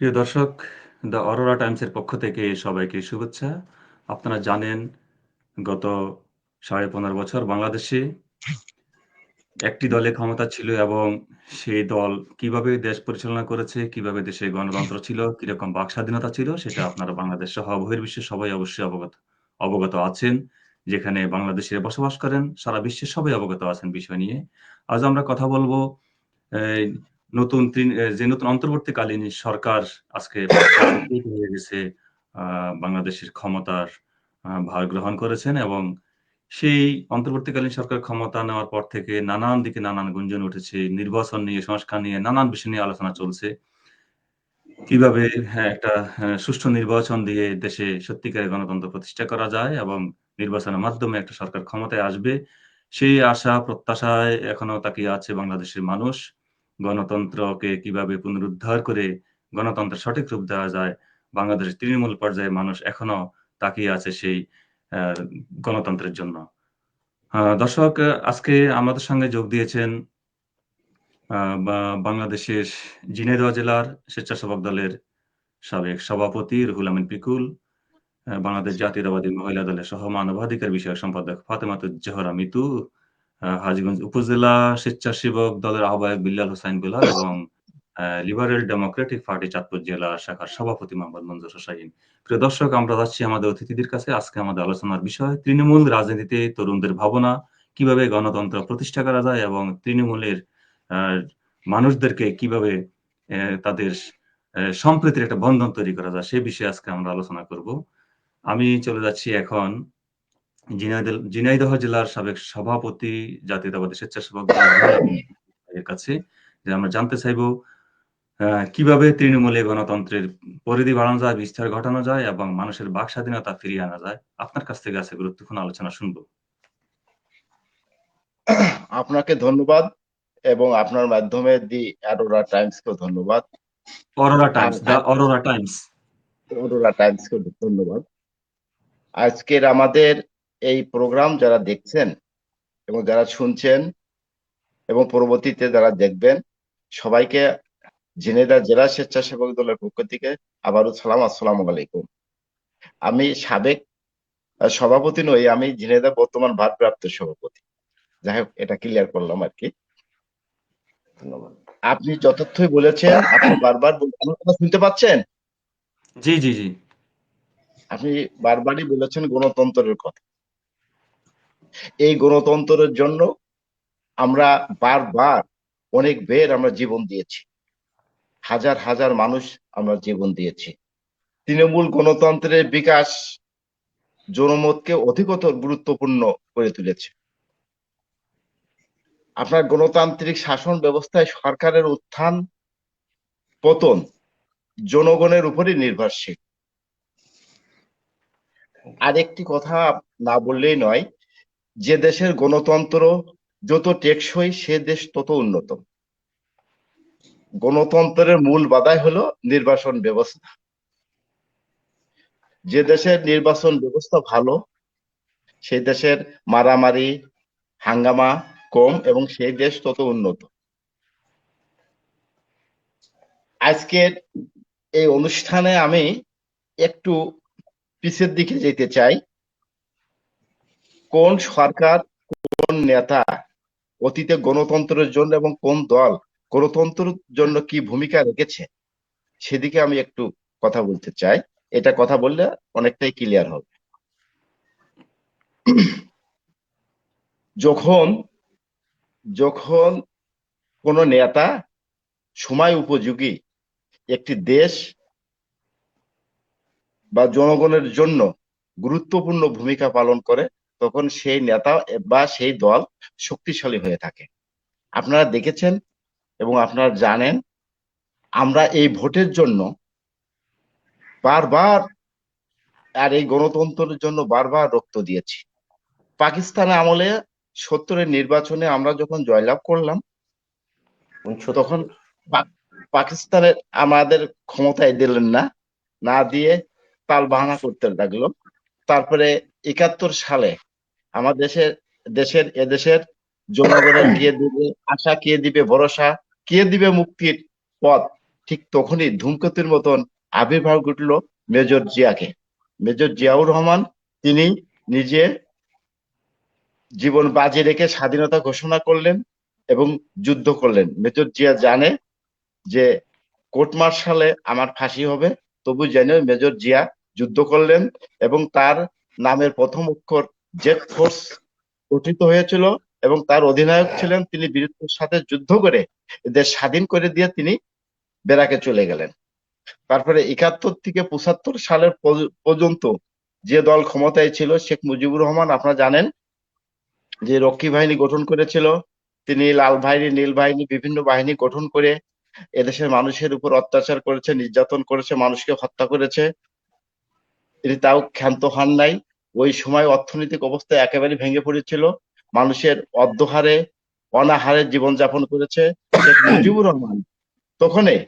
প্রিয় দর্শক, দ্য অরোরা টাইমসের পক্ষ থেকে সবাইকে শুভেচ্ছা। আপনারা জানেন গত ১৫.৫ বছর বাংলাদেশে একটি দলে ক্ষমতা ছিল এবং সেই দল কিভাবে দেশ পরিচালনা করেছে, কিভাবে দেশে গণতন্ত্র ছিল, কিরকম বাকস্বাধীনতা ছিল সেটা আপনারা বাংলাদেশ সহ বহির্বিশ্বের সবাই অবশ্যই অবগত আছেন। যেখানে বাংলাদেশিরা বসবাস করেন, সারা বিশ্বের সবাই অবগত আছেন বিষয় নিয়ে। আজ আমরা কথা বলব এই যে নতুন অন্তর্বর্তীকালীন সরকার আজকে ৫ বছর পূর্তি হয়ে গেছে আ বাংলাদেশের ক্ষমতার ভার গ্রহণ করেছেন এবং সেই অন্তর্বর্তীকালীন সরকার ক্ষমতা নেওয়ার পর থেকে নানান দিকে নানান গুঞ্জন উঠেছে। নির্বাচন নিয়ে, সংস্কার নিয়ে নানান বিষয় নিয়ে আলোচনা চলছে। কিভাবে একটা সুষ্ঠু নির্বাচন দিয়ে দেশে সত্যিকারের গণতন্ত্র প্রতিষ্ঠা করা যায় এবং নির্বাচনের মাধ্যমে একটা সরকার ক্ষমতায় আসবে। সেই আশা প্রত্যাশায় এখনো তাকিয়ে আছে বাংলাদেশের মানুষ। গণতন্ত্রকে কিভাবে পুনরুদ্ধার করে গণতন্ত্রের সঠিক রূপ দেওয়া যায়, বাংলাদেশের তৃণমূল পর্যায়ে মানুষ এখনো তাকিয়ে আছে সেই অ্যা গণতন্ত্রের জন্য। দর্শক, আজকে আমাদের সঙ্গে যোগ দিয়েছেন আ বা বাংলাদেশের ঝিনাইদহ জেলার স্বেচ্ছাসেবক দলের সাবেক সভাপতি রুহুল আমিন পিকুল, বাংলাদেশ জাতীয়তাবাদী মহিলা দলের সহ-মানবাধিকার বিষয়ক সম্পাদক ফাতেমাতুজ জোহরা মিতু, হাজীগঞ্জ উপজেলা স্বেচ্ছাসেবক দলের আহ্বায়ক বিল্লাল হোসাইন বেলাল এবং লিবারেল ডেমোক্রেটিক পার্টি চাঁদপুর জেলা শাখার সভাপতি মোহাম্মদ মনজুর হোসাইন। প্রিয় দর্শক, আমরা যাচ্ছি আমাদের অতিথিদের কাছে। আজকে আমাদের আলোচনার বিষয় তৃণমূল রাজনীতিতে তরুণদের ভাবনা, কিভাবে গণতন্ত্র প্রতিষ্ঠা করা যায় এবং তৃণমূলের আ মানুষদেরকে কিভাবে তাদের সম্প্রীতির একটা বন্ধন তৈরি করা যায় সে বিষয়ে আজকে আমরা আলোচনা করব। আমি চলে যাচ্ছি এখন ঝিনাইদহ জেলার সাবেক সভাপতি জাতীয়তাবাদী স্বেচ্ছাসেবক দল রুহুল আমিন এর কাছে যে আমরা জানতে চাইবো কিভাবে তৃণমূলে গণতন্ত্রের পরিধি বাড়ানো যায়, বিস্তার ঘটানো যায় এবং মানুষের বাক স্বাধীনতা ফিরিয়ে আনা যায়। আপনার কাছ থেকে আছে গুরুত্বপূর্ণ আলোচনা শুনবো। আপনাকে ধন্যবাদ এবং আপনার মাধ্যমে দি অ্যারোরা টাইমসকেও ধন্যবাদ। অরোরা আর Times, the Aurora Times. Aurora টাইমসকেও ধন্যবাদ। আজকের আমাদের এই প্রোগ্রাম যারা দেখছেন এবং যারা শুনছেন এবং পরবর্তীতে যারা দেখবেন, সবাইকে ঝিনাইদহ জেলা স্বেচ্ছাসেবক দলের পক্ষ থেকে আবারও আসসালামু আলাইকুম। আমি সাবেক সভাপতি নই, আমি ঝিনাইদহ বর্তমান ভারপ্রাপ্ত সভাপতি। যাই হোক, এটা ক্লিয়ার করলাম আর কি। ধন্যবাদ। আপনি যথার্থই বলেছেন, আপনি বারবার আমার কথা শুনতে পাচ্ছেন? জি, জি, জি। আপনি বারবারই বলেছেন গণতন্ত্রের কথা। এই গণতন্ত্রের জন্য আমরা বারবার অনেক বের আমরা জীবন দিয়েছি, হাজার হাজার মানুষ আমরা জীবন দিয়েছি। তৃণমূল গণতন্ত্রের বিকাশ জনমতকে অধিকতর গুরুত্বপূর্ণ করে তুলেছে। আপনার গণতান্ত্রিক শাসন ব্যবস্থায় সরকারের উত্থান পতন জনগণের উপরই নির্ভরশীল। আরেকটি কথা না বললেই নয়, যে দেশের গণতন্ত্র যত টেকসই সে দেশ তত উন্নত। গণতন্ত্রের মূল বাধাই হলো নির্বাচন ব্যবস্থা। যে দেশের নির্বাচন ব্যবস্থা ভালো সেই দেশের মারামারি হাঙ্গামা কম এবং সেই দেশ তত উন্নত। আজকের এই অনুষ্ঠানে আমি একটু পিছের দিকে যেতে চাই। কোন সরকার, কোন নেতা অতীতে গণতন্ত্রের জন্য এবং কোন দল গণতন্ত্রের জন্য কি ভূমিকা রেখেছে সেদিকে আমি একটু কথা বলতে চাই। এটা কথা বললে অনেকটাই ক্লিয়ার হবে। যখন যখন কোন নেতা সময় উপযোগী একটি দেশ বা জনগণের জন্য গুরুত্বপূর্ণ ভূমিকা পালন করে, তখন সেই নেতা বা সেই দল শক্তিশালী হয়ে থাকে। আপনারা দেখেছেন এবং আপনারা জানেন, আমরা এই ভোটের জন্য বারবার আর এই গণতন্ত্রের জন্য বারবার রক্ত দিয়েছি। পাকিস্তান আমলে 70-এর নির্বাচনে আমরা যখন জয়লাভ করলাম, তখন পাকিস্তানের আমাদের ক্ষমতায় দিলেন না, না দিয়ে তাল বাহানা করতে লাগলো। তারপরে 71 সালে আমার এদেশের জনগণের কে দিবে আশা, কে দিবে ভরসা, কে দিবে মুক্তির পথ, ঠিক তখনই ধূমকেতুর মতন আবির্ভাব ঘটলো মেজর জিয়াকে। মেজর জিয়াউর রহমান তিনি নিজে জীবন বাজি রেখে স্বাধীনতা ঘোষণা করলেন এবং যুদ্ধ করলেন। মেজর জিয়া জানে যে কোর্ট মার্শালে আমার ফাঁসি হবে, তবু জেনে মেজর জিয়া যুদ্ধ করলেন এবং তার নামের প্রথম অক্ষর জেড ফোর্স গঠিত হয়েছিল এবং তার অধিনায়ক ছিলেন। তিনি বীরত্বের সাথে যুদ্ধ করে দেশ স্বাধীন করে দিয়ে তিনি বেরাকে চলে গেলেন। তারপরে 71 থেকে 75 সালের পর্যন্ত যে দল ক্ষমতায় ছিল, শেখ মুজিবুর রহমান আপনারা জানেন যে রক্ষী বাহিনী গঠন করেছিল। তিনি লাল বাহিনী, নীল বাহিনী, বিভিন্ন বাহিনী গঠন করে এদেশের মানুষের উপর অত্যাচার করেছে, নির্যাতন করেছে, মানুষকে হত্যা করেছে। তিনি তাও ক্ষান্ত হন নাই। ওই সময় অর্থনৈতিক অবস্থা একেবারে ভেঙে পড়েছিল, মানুষের অর্ধহারে অনাহারে জীবনযাপন করেছে। শেখ মুজিবুর রহমান তখনই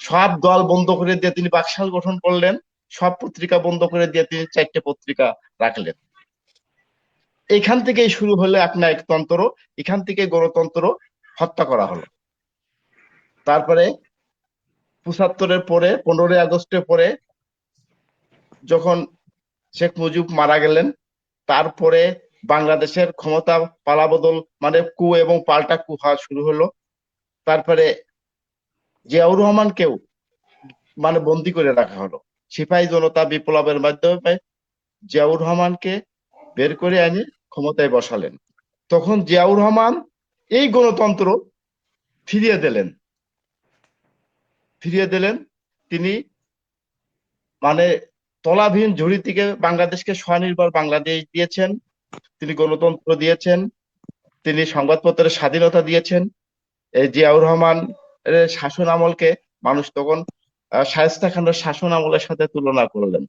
সব দল বন্ধ করে দিয়ে তিনি বাকশাল গঠন করলেন, সব পত্রিকা বন্ধ করে দিয়ে তিনি 4টে পত্রিকা রাখলেন। এখান থেকেই শুরু হলো একনায়কতন্ত্র, এখান থেকে গণতন্ত্র হত্যা করা হলো। তারপরে 75-এর পরে 15ই আগস্টের পরে যখন শেখ মুজিব মারা গেলেন, তারপরে বাংলাদেশের ক্ষমতা পালাবদল, মানে কু এবং পাল্টা কু হওয়া শুরু হলো। তারপরে জিয়াউর রহমানকেও মানে বন্দি করে রাখা হলো। সিপাহী জনতা বিপ্লবের মাধ্যমে জিয়াউর রহমানকে বের করে এনে ক্ষমতায় বসালেন। তখন জিয়াউর রহমান এই গণতন্ত্র ফিরিয়ে দিলেন। তিনি মানে তলাবিহীন ঝুড়ি থেকে বাংলাদেশকে স্বনির্ভর বাংলাদেশ দিয়েছেন, তিনি গণতন্ত্র দিয়েছেন, তিনি সংবাদপত্রের স্বাধীনতা দিয়েছেন। এই জিয়াউর রহমান এর শাসন আমলকে মানুষ তখন শায়েস্তা খানের শাসন আমলের সাথে তুলনা করলেন।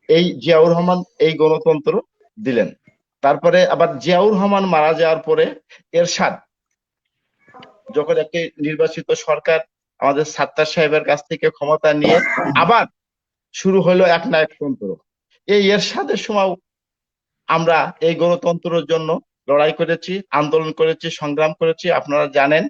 এই জিয়াউর রহমান এই গণতন্ত্র দিলেন। তারপরে আবার জিয়াউর রহমান মারা যাওয়ার পরে এরশাদ যখন একটি নির্বাচিত সরকার আমাদের সাত্তার সাহেবের কাছ থেকে ক্ষমতা নিয়ে আবার শুরু হলো একনায়কতন্ত্র। এই এরশাদের সময় আমরা এই গণতন্ত্রের জন্য লড়াই করেছি, আন্দোলন করেছি, সংগ্রাম করেছি। আপনারা জানেন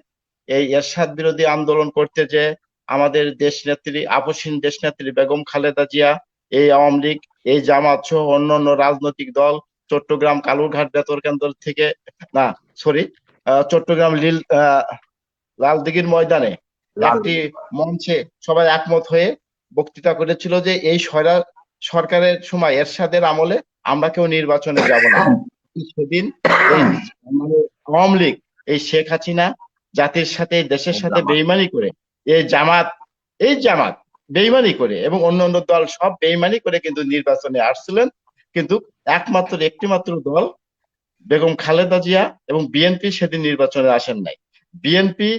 এই এরশাদ বিরোধী আন্দোলন করতে যে আমাদের দেশ নেত্রী, আপসহীন দেশ নেত্রী বেগম খালেদা জিয়া, এই আওয়ামী লীগ, এই জামাত সহ অন্যান্য রাজনৈতিক দল চট্টগ্রাম কালুরঘাট বেতার কেন্দ্র থেকে, না সরি, চট্টগ্রাম লালদিঘির ময়দানে একটি মঞ্চে সবাই একমত হয়ে বক্তৃতা করেছিল যে এই সরকারের সময় এরশাদের আমলে আমরা কেউ নির্বাচনে যাব না। সেদিন এই মানে আওয়ামী লীগ, এই শেখ হাসিনা জাতির সাথে দেশের সাথে বেইমানি করে, এই জামাত বেইমানি করে এবং অন্যান্য দল সব বেইমানি করে কিন্তু নির্বাচনে আসছিলেন। কিন্তু একটি মাত্র দল বেগম খালেদা জিয়া এবং বিএনপি সেদিন নির্বাচনে আসেন নাই। বিএনপি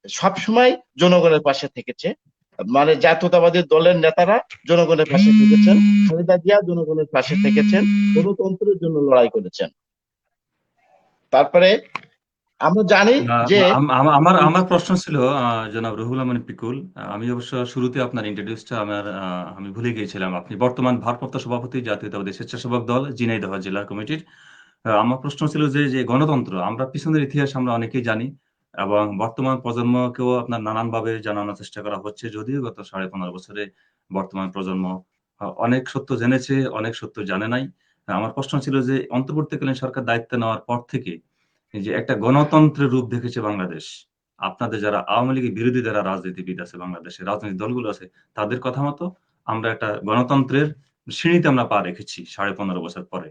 সবসময় জনগণের পাশে থেকেছে, মানে জাতীয়তাবাদী দলের নেতারা জনগণের পাশে থেকেছেন, খালেদা জিয়া জনগণের পাশে থেকেছেন, গণতন্ত্রের জন্য লড়াই করেছেন। তারপরে আমরা জানি যে আমার আমার প্রশ্ন ছিল জনাব রুহুল আমিন পিকুল, আমি অবশ্য শুরুতে আপনার ইন্ট্রোডিউসটা আমি ভুলে গিয়েছিলাম। আপনি বর্তমান ভারপ্রাপ্ত সভাপতি জাতীয়তাবাদী স্বেচ্ছাসেবক দল ঝিনাইদহ জেলা কমিটির। আমার প্রশ্ন ছিল যে গণতন্ত্র আমরা পিছনের ইতিহাস আমরা অনেকেই জানি এবং বর্তমান প্রজন্মকেও আপনার নানানভাবে জানানোর চেষ্টা করা হচ্ছে, যদিও গত 15.5 বছরে বর্তমান প্রজন্ম অনেক সত্য জেনেছে, অনেক সত্য জানে নাই। আমার প্রশ্ন ছিল যে অন্তর্বর্তীকালীন সরকার দায়িত্ব নেওয়ার পর থেকে এই যে একটা গণতন্ত্রের রূপ দেখেছে বাংলাদেশ, আপনাদের যারা আওয়ামী লীগের বিরোধী যারা রাজনীতিবিদ আছে, বাংলাদেশের রাজনৈতিক দলগুলো আছে, তাদের কথা মতো আমরা একটা গণতন্ত্রের সিঁড়িতে আমরা পা রেখেছি 15.5 বছর পরে।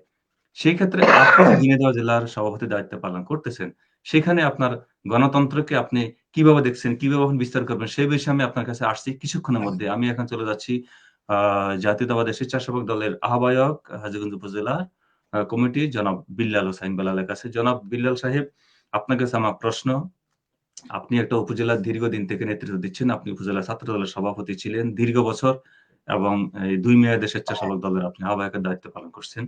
সেই ক্ষেত্রে আপনি যে ঝিনাইদহ জেলার সভাপতি দায়িত্ব পালন করতেছেন, সেখানে আপনার গণতন্ত্রকে আপনি কিভাবে দেখছেন, কিভাবে এখন বিস্তার করবেন, সেই বিষয়ে আমি আপনার কাছে আসছি কিছুক্ষণের মধ্যে। আমি এখন চলে যাচ্ছি জাতীয়তাবাদী স্বেচ্ছাসেবক দলের আহ্বায়ক হাজীগঞ্জ উপজেলা কমিটি জনাব বিল্লাল হোসাইন বেলালের কাছে। জনাব বিল্লাল সাহেব, আপনার কাছে আমার প্রশ্ন, আপনি একটা উপজেলার দীর্ঘদিন থেকে নেতৃত্ব দিচ্ছেন, আপনি উপজেলা ছাত্র দলের সভাপতি ছিলেন দীর্ঘ বছর এবং এই 2 মেয়াদে স্বেচ্ছাসেবক দলের আপনি আহ্বায়কের দায়িত্ব পালন করছেন।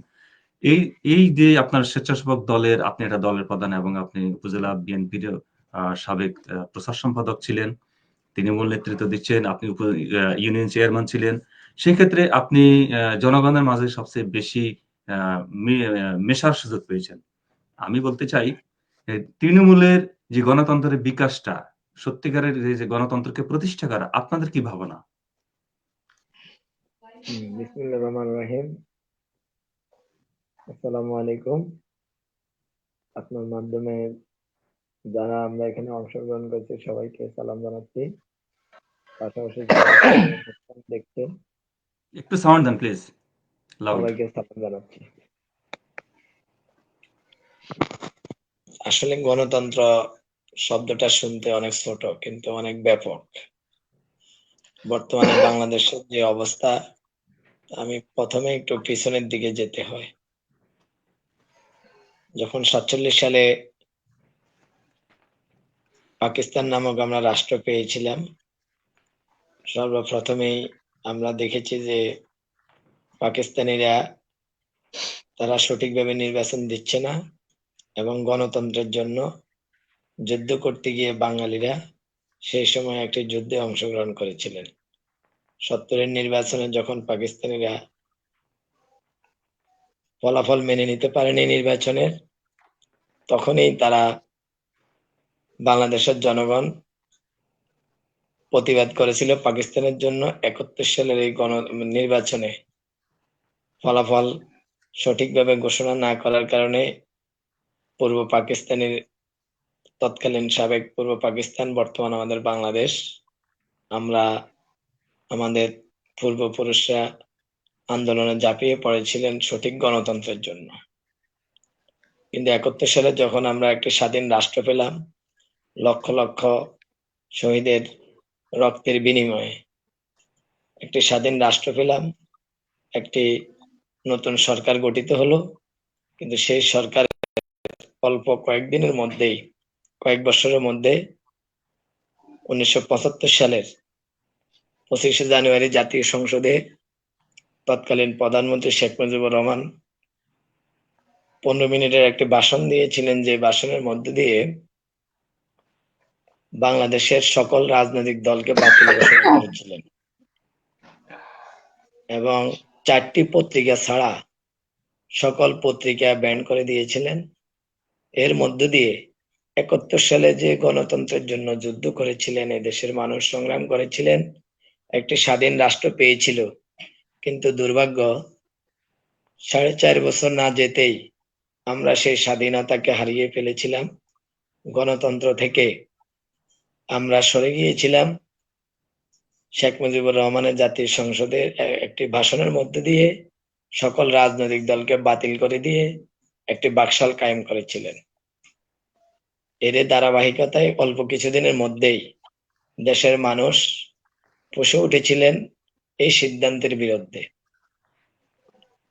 এই এই যে আপনার স্বেচ্ছাসেবক দলের, আপনি একটা দলের প্রধান এবং আপনি উপজেলা বিএনপির সাবেক প্রচার সম্পাদক ছিলেন, তিনি মূল নেতৃত্ব দিচ্ছেন, আপনি ইউনিয়ন চেয়ারম্যান ছিলেন। সেক্ষেত্রে আপনি জনগণের মাঝে সবচেয়ে বেশি মেশার সুযোগ পেয়েছেন। আমি বলতে চাই তৃণমূলের যে গণতন্ত্রের বিকাশটা, সত্যিকারের যে গণতন্ত্রকে প্রতিষ্ঠা করা আপনাদের কি ভাবনা? বিসমিল্লাহির রহমানির রহিম। আসসালামু আলাইকুম। আপনার মাধ্যমে যারা আমরা এখানে অংশগ্রহণ করছি সবাইকে সালাম জানাচ্ছি। পাশাপাশি যারা অনুষ্ঠান দেখছেন একটু সাউন্ড দেন প্লিজ, লাউড। সবাইকে সালাম জানাচ্ছি। আসলে গণতন্ত্র শব্দটা শুনতে অনেক ছোট কিন্তু অনেক ব্যাপক। বর্তমানে বাংলাদেশের যে অবস্থা, আমি প্রথমে একটু পিছনের দিকে যেতে হয়। যখন 47 সালে পাকিস্তান নামক আমরা রাষ্ট্র পেয়েছিলাম, সর্বপ্রথমেই আমরা দেখেছি যে পাকিস্তানিরা তারা সঠিকভাবে নির্বাচন দিচ্ছে না এবং গণতন্ত্রের জন্য যুদ্ধ করতে গিয়ে বাঙালিরা সেই সময় একটি যুদ্ধে অংশগ্রহণ করেছিলেন। 70-এর নির্বাচনে যখন পাকিস্তানিরা ফলাফল মেনে নিতে পারেনি নির্বাচনের, তখনই তারা বাংলাদেশের জনগণ প্রতিবাদ করেছিল পাকিস্তানের জন্য। 71 সালের এই নির্বাচনে ফলাফল সঠিকভাবে ঘোষণা না করার কারণে পূর্ব পাকিস্তানের তৎকালীন সাবেক পূর্ব পাকিস্তান, বর্তমান আমাদের বাংলাদেশ, আমরা আমাদের পূর্বপুরুষরা আন্দোলনে ঝাঁপিয়ে পড়েছিলেন সঠিক গণতন্ত্রের জন্য। কিন্তু 71 সালে যখন আমরা একটি স্বাধীন রাষ্ট্র পেলাম, লক্ষ লক্ষ শহীদের রক্তের বিনিময়ে একটি স্বাধীন রাষ্ট্র পেলাম, একটি নতুন সরকার গঠিত হলো। কিন্তু সেই সরকার অল্প কয়েকদিনের মধ্যেই, কয়েক বছরের মধ্যে 1975 সালের 25শে জানুয়ারি জাতীয় সংসদে তৎকালীন প্রধানমন্ত্রী শেখ মুজিবুর রহমান 15 মিনিটের একটি ভাষণ দিয়েছিলেন, যে ভাষণের মধ্য দিয়ে বাংলাদেশের সকল রাজনৈতিক দলকে বাতিল ঘোষণা করেছিলেন এবং 4টি পত্রিকা ছাড়া সকল পত্রিকা ব্যান করে দিয়েছিলেন। এর মধ্য দিয়ে 71 সালে যে গণতন্ত্রের জন্য যুদ্ধ করেছিলেন, এদেশের মানুষ সংগ্রাম করেছিলেন, একটি স্বাধীন রাষ্ট্র পেয়েছিল। কিন্তু দুর্ভাগ্য, 4.5 বছর না যেতেই আমরা সেই স্বাধীনতাকে হারিয়ে ফেলেছিলাম। গণতন্ত্র থেকে আমরা সরে গিয়েছিলাম। শেখ মুজিবুর রহমানের জাতীয় সংসদের একটি ভাষণের মধ্যে দিয়ে সকল রাজনৈতিক দলকে বাতিল করে দিয়ে একটি বাকশাল কায়েম করেছিলেন। এর ধারাবাহিকতায় অল্প কিছুদিনের মধ্যেই দেশের মানুষ ফুঁসে উঠেছিলেন এই সিদ্ধান্তের বিরুদ্ধে।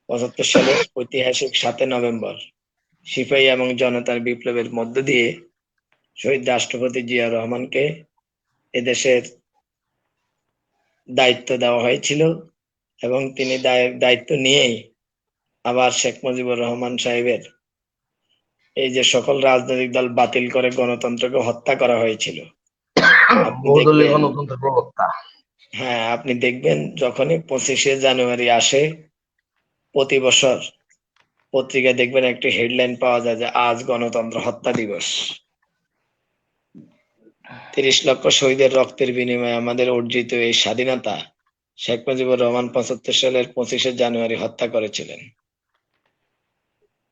75 সালের ঐতিহাসিক 7 নভেম্বর সিপাহী এবং জনতার বিপ্লবের মধ্য দিয়ে শহীদ রাষ্ট্রপতি জিয়া রহমানকে এদেশের দায়িত্ব দেওয়া হয়েছিল এবং তিনি দায়িত্ব নিয়েই আবার শেখ মুজিবুর রহমান সাহেবের এই যে সকল রাজনৈতিক দল বাতিল করে গণতন্ত্রকে হত্যা করা হয়েছিল। হ্যাঁ, আপনি দেখবেন যখনই 25শে জানুয়ারি আসে প্রতি বছর পত্রিকায় দেখবেন একটি হেডলাইন পাওয়া যায় যে আজ গণতন্ত্র হত্যা দিবস। 30 লক্ষ শহীদের রক্তের বিনিময়ে আমাদের অর্জিত এই স্বাধীনতা শেখ মুজিবুর রহমান 75 সালের 25শে জানুয়ারি হত্যা করেছিলেন।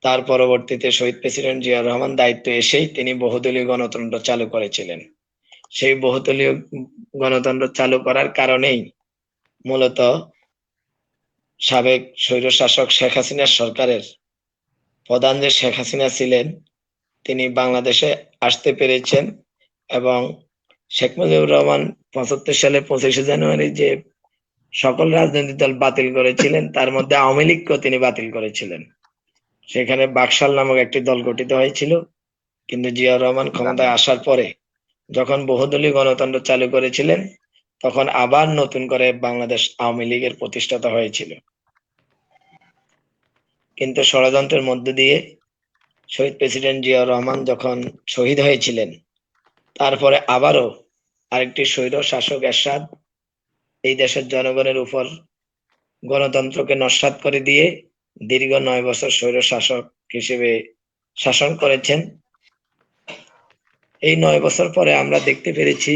তার পরবর্তীতে শহীদ প্রেসিডেন্ট জিয়া রহমান দায়িত্ব এসেই তিনি বহুদলীয় গণতন্ত্র চালু করেছিলেন। সেই বহুদলীয় গণতন্ত্র চালু করার কারণেই মূলত সাবেক স্বৈরশাসক শেখ হাসিনার সরকারের প্রধান যে শেখ হাসিনা ছিলেন, তিনি বাংলাদেশে আসতে পেরেছেন এবং শেখ মুজিবুর রহমান 75 সালে 25শে জানুয়ারি যে সকল রাজনৈতিক দল বাতিল করেছিলেন, তার মধ্যে আওয়ামী লীগকেও তিনি বাতিল করেছিলেন। সেখানে বাকশাল নামক একটি দল গঠিত হয়েছিল। কিন্তু জিয়াউর রহমান ক্ষমতায় আসার পরে যখন বহুদলীয় গণতন্ত্র চালু করেছিলেন, তখন আবার নতুন করে বাংলাদেশ আওয়ামী লীগের প্রতিষ্ঠাতা হয়েছিল। কিন্তু ষড়যন্ত্রের মধ্য দিয়ে শহীদ প্রেসিডেন্ট জিয়াউর রহমান যখন শহীদ হয়েছিলেন, তারপরে আবারও আরেকটি স্বৈর শাসক এরশাদ এই দেশের জনগণের উপর গণতন্ত্রকে নস্যাৎ করে দিয়ে দীর্ঘ 9 বছর স্বৈর শাসক হিসেবে শাসন করেছেন। এই 9 বছর পরে আমরা দেখতে পেরেছি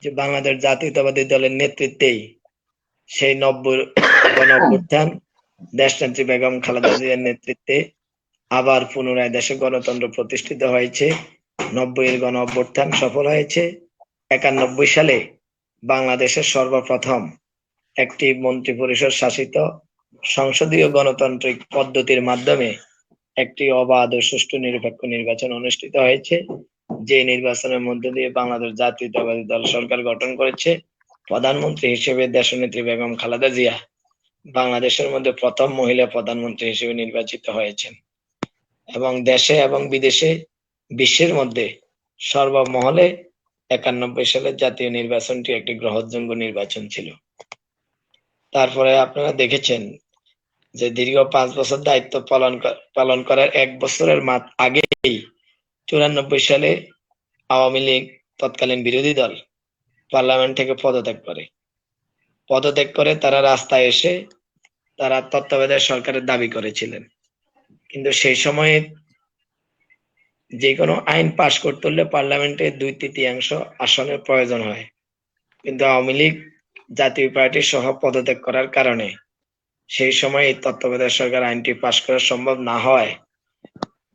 যে বাংলাদেশ জাতীয়তাবাদী দলের নেতৃত্বেই সেই 90 গণ অভ্যুত্থান, দেশনেত্রী বেগম খালেদা জিয়ার নেতৃত্বে আবার পুনরায় দেশে গণতন্ত্র প্রতিষ্ঠিত হয়েছে। 90-এর গণ অভ্যুত্থান সফল হয়েছে। 91 সালে বাংলাদেশের সর্বপ্রথম একটি মন্ত্রিপরিষদ শাসিত সংসদীয় গণতান্ত্রিক পদ্ধতির মাধ্যমে একটি অবাধ ও সুষ্ঠু নিরপেক্ষ নির্বাচন অনুষ্ঠিত হয়েছে, যে নির্বাচনের মধ্য দিয়ে বাংলাদেশ জাতীয়তাবাদী দল সরকার গঠন করেছে। প্রধানমন্ত্রী হিসেবে দেশনেত্রী বেগম খালেদা জিয়া বাংলাদেশের মধ্যে প্রথম মহিলা প্রধানমন্ত্রী হিসেবে নির্বাচিত হয়েছেন এবং দেশে এবং বিদেশে বিশ্বের মধ্যে সর্বমহলে 91 সালের জাতীয় নির্বাচনটি একটি গ্রহণযোগ্য নির্বাচন ছিল। তারপরে আপনারা দেখেছেন যে দীর্ঘ 5 বছর দায়িত্ব পালন করার 1 বছরের আগেই 94 সালে আওয়ামী লীগ তৎকালীন বিরোধী দল পার্লামেন্ট থেকে পদত্যাগ করে তারা রাস্তায় এসে তারা তত্ত্বাবধায়ক সরকারের দাবি করেছিলেন। কিন্তু সেই সময়ে যে কোনো আইন পাশ করতে হলে পার্লামেন্টে 2/3 আসনের প্রয়োজন হয়, কিন্তু আওয়ামী লীগ জাতীয় পার্টি সহ পদত্যাগ করার কারণে সেই সময় এই তত্ত্বাবধায়ক সরকার আইনটি পাশ করা সম্ভব না হয়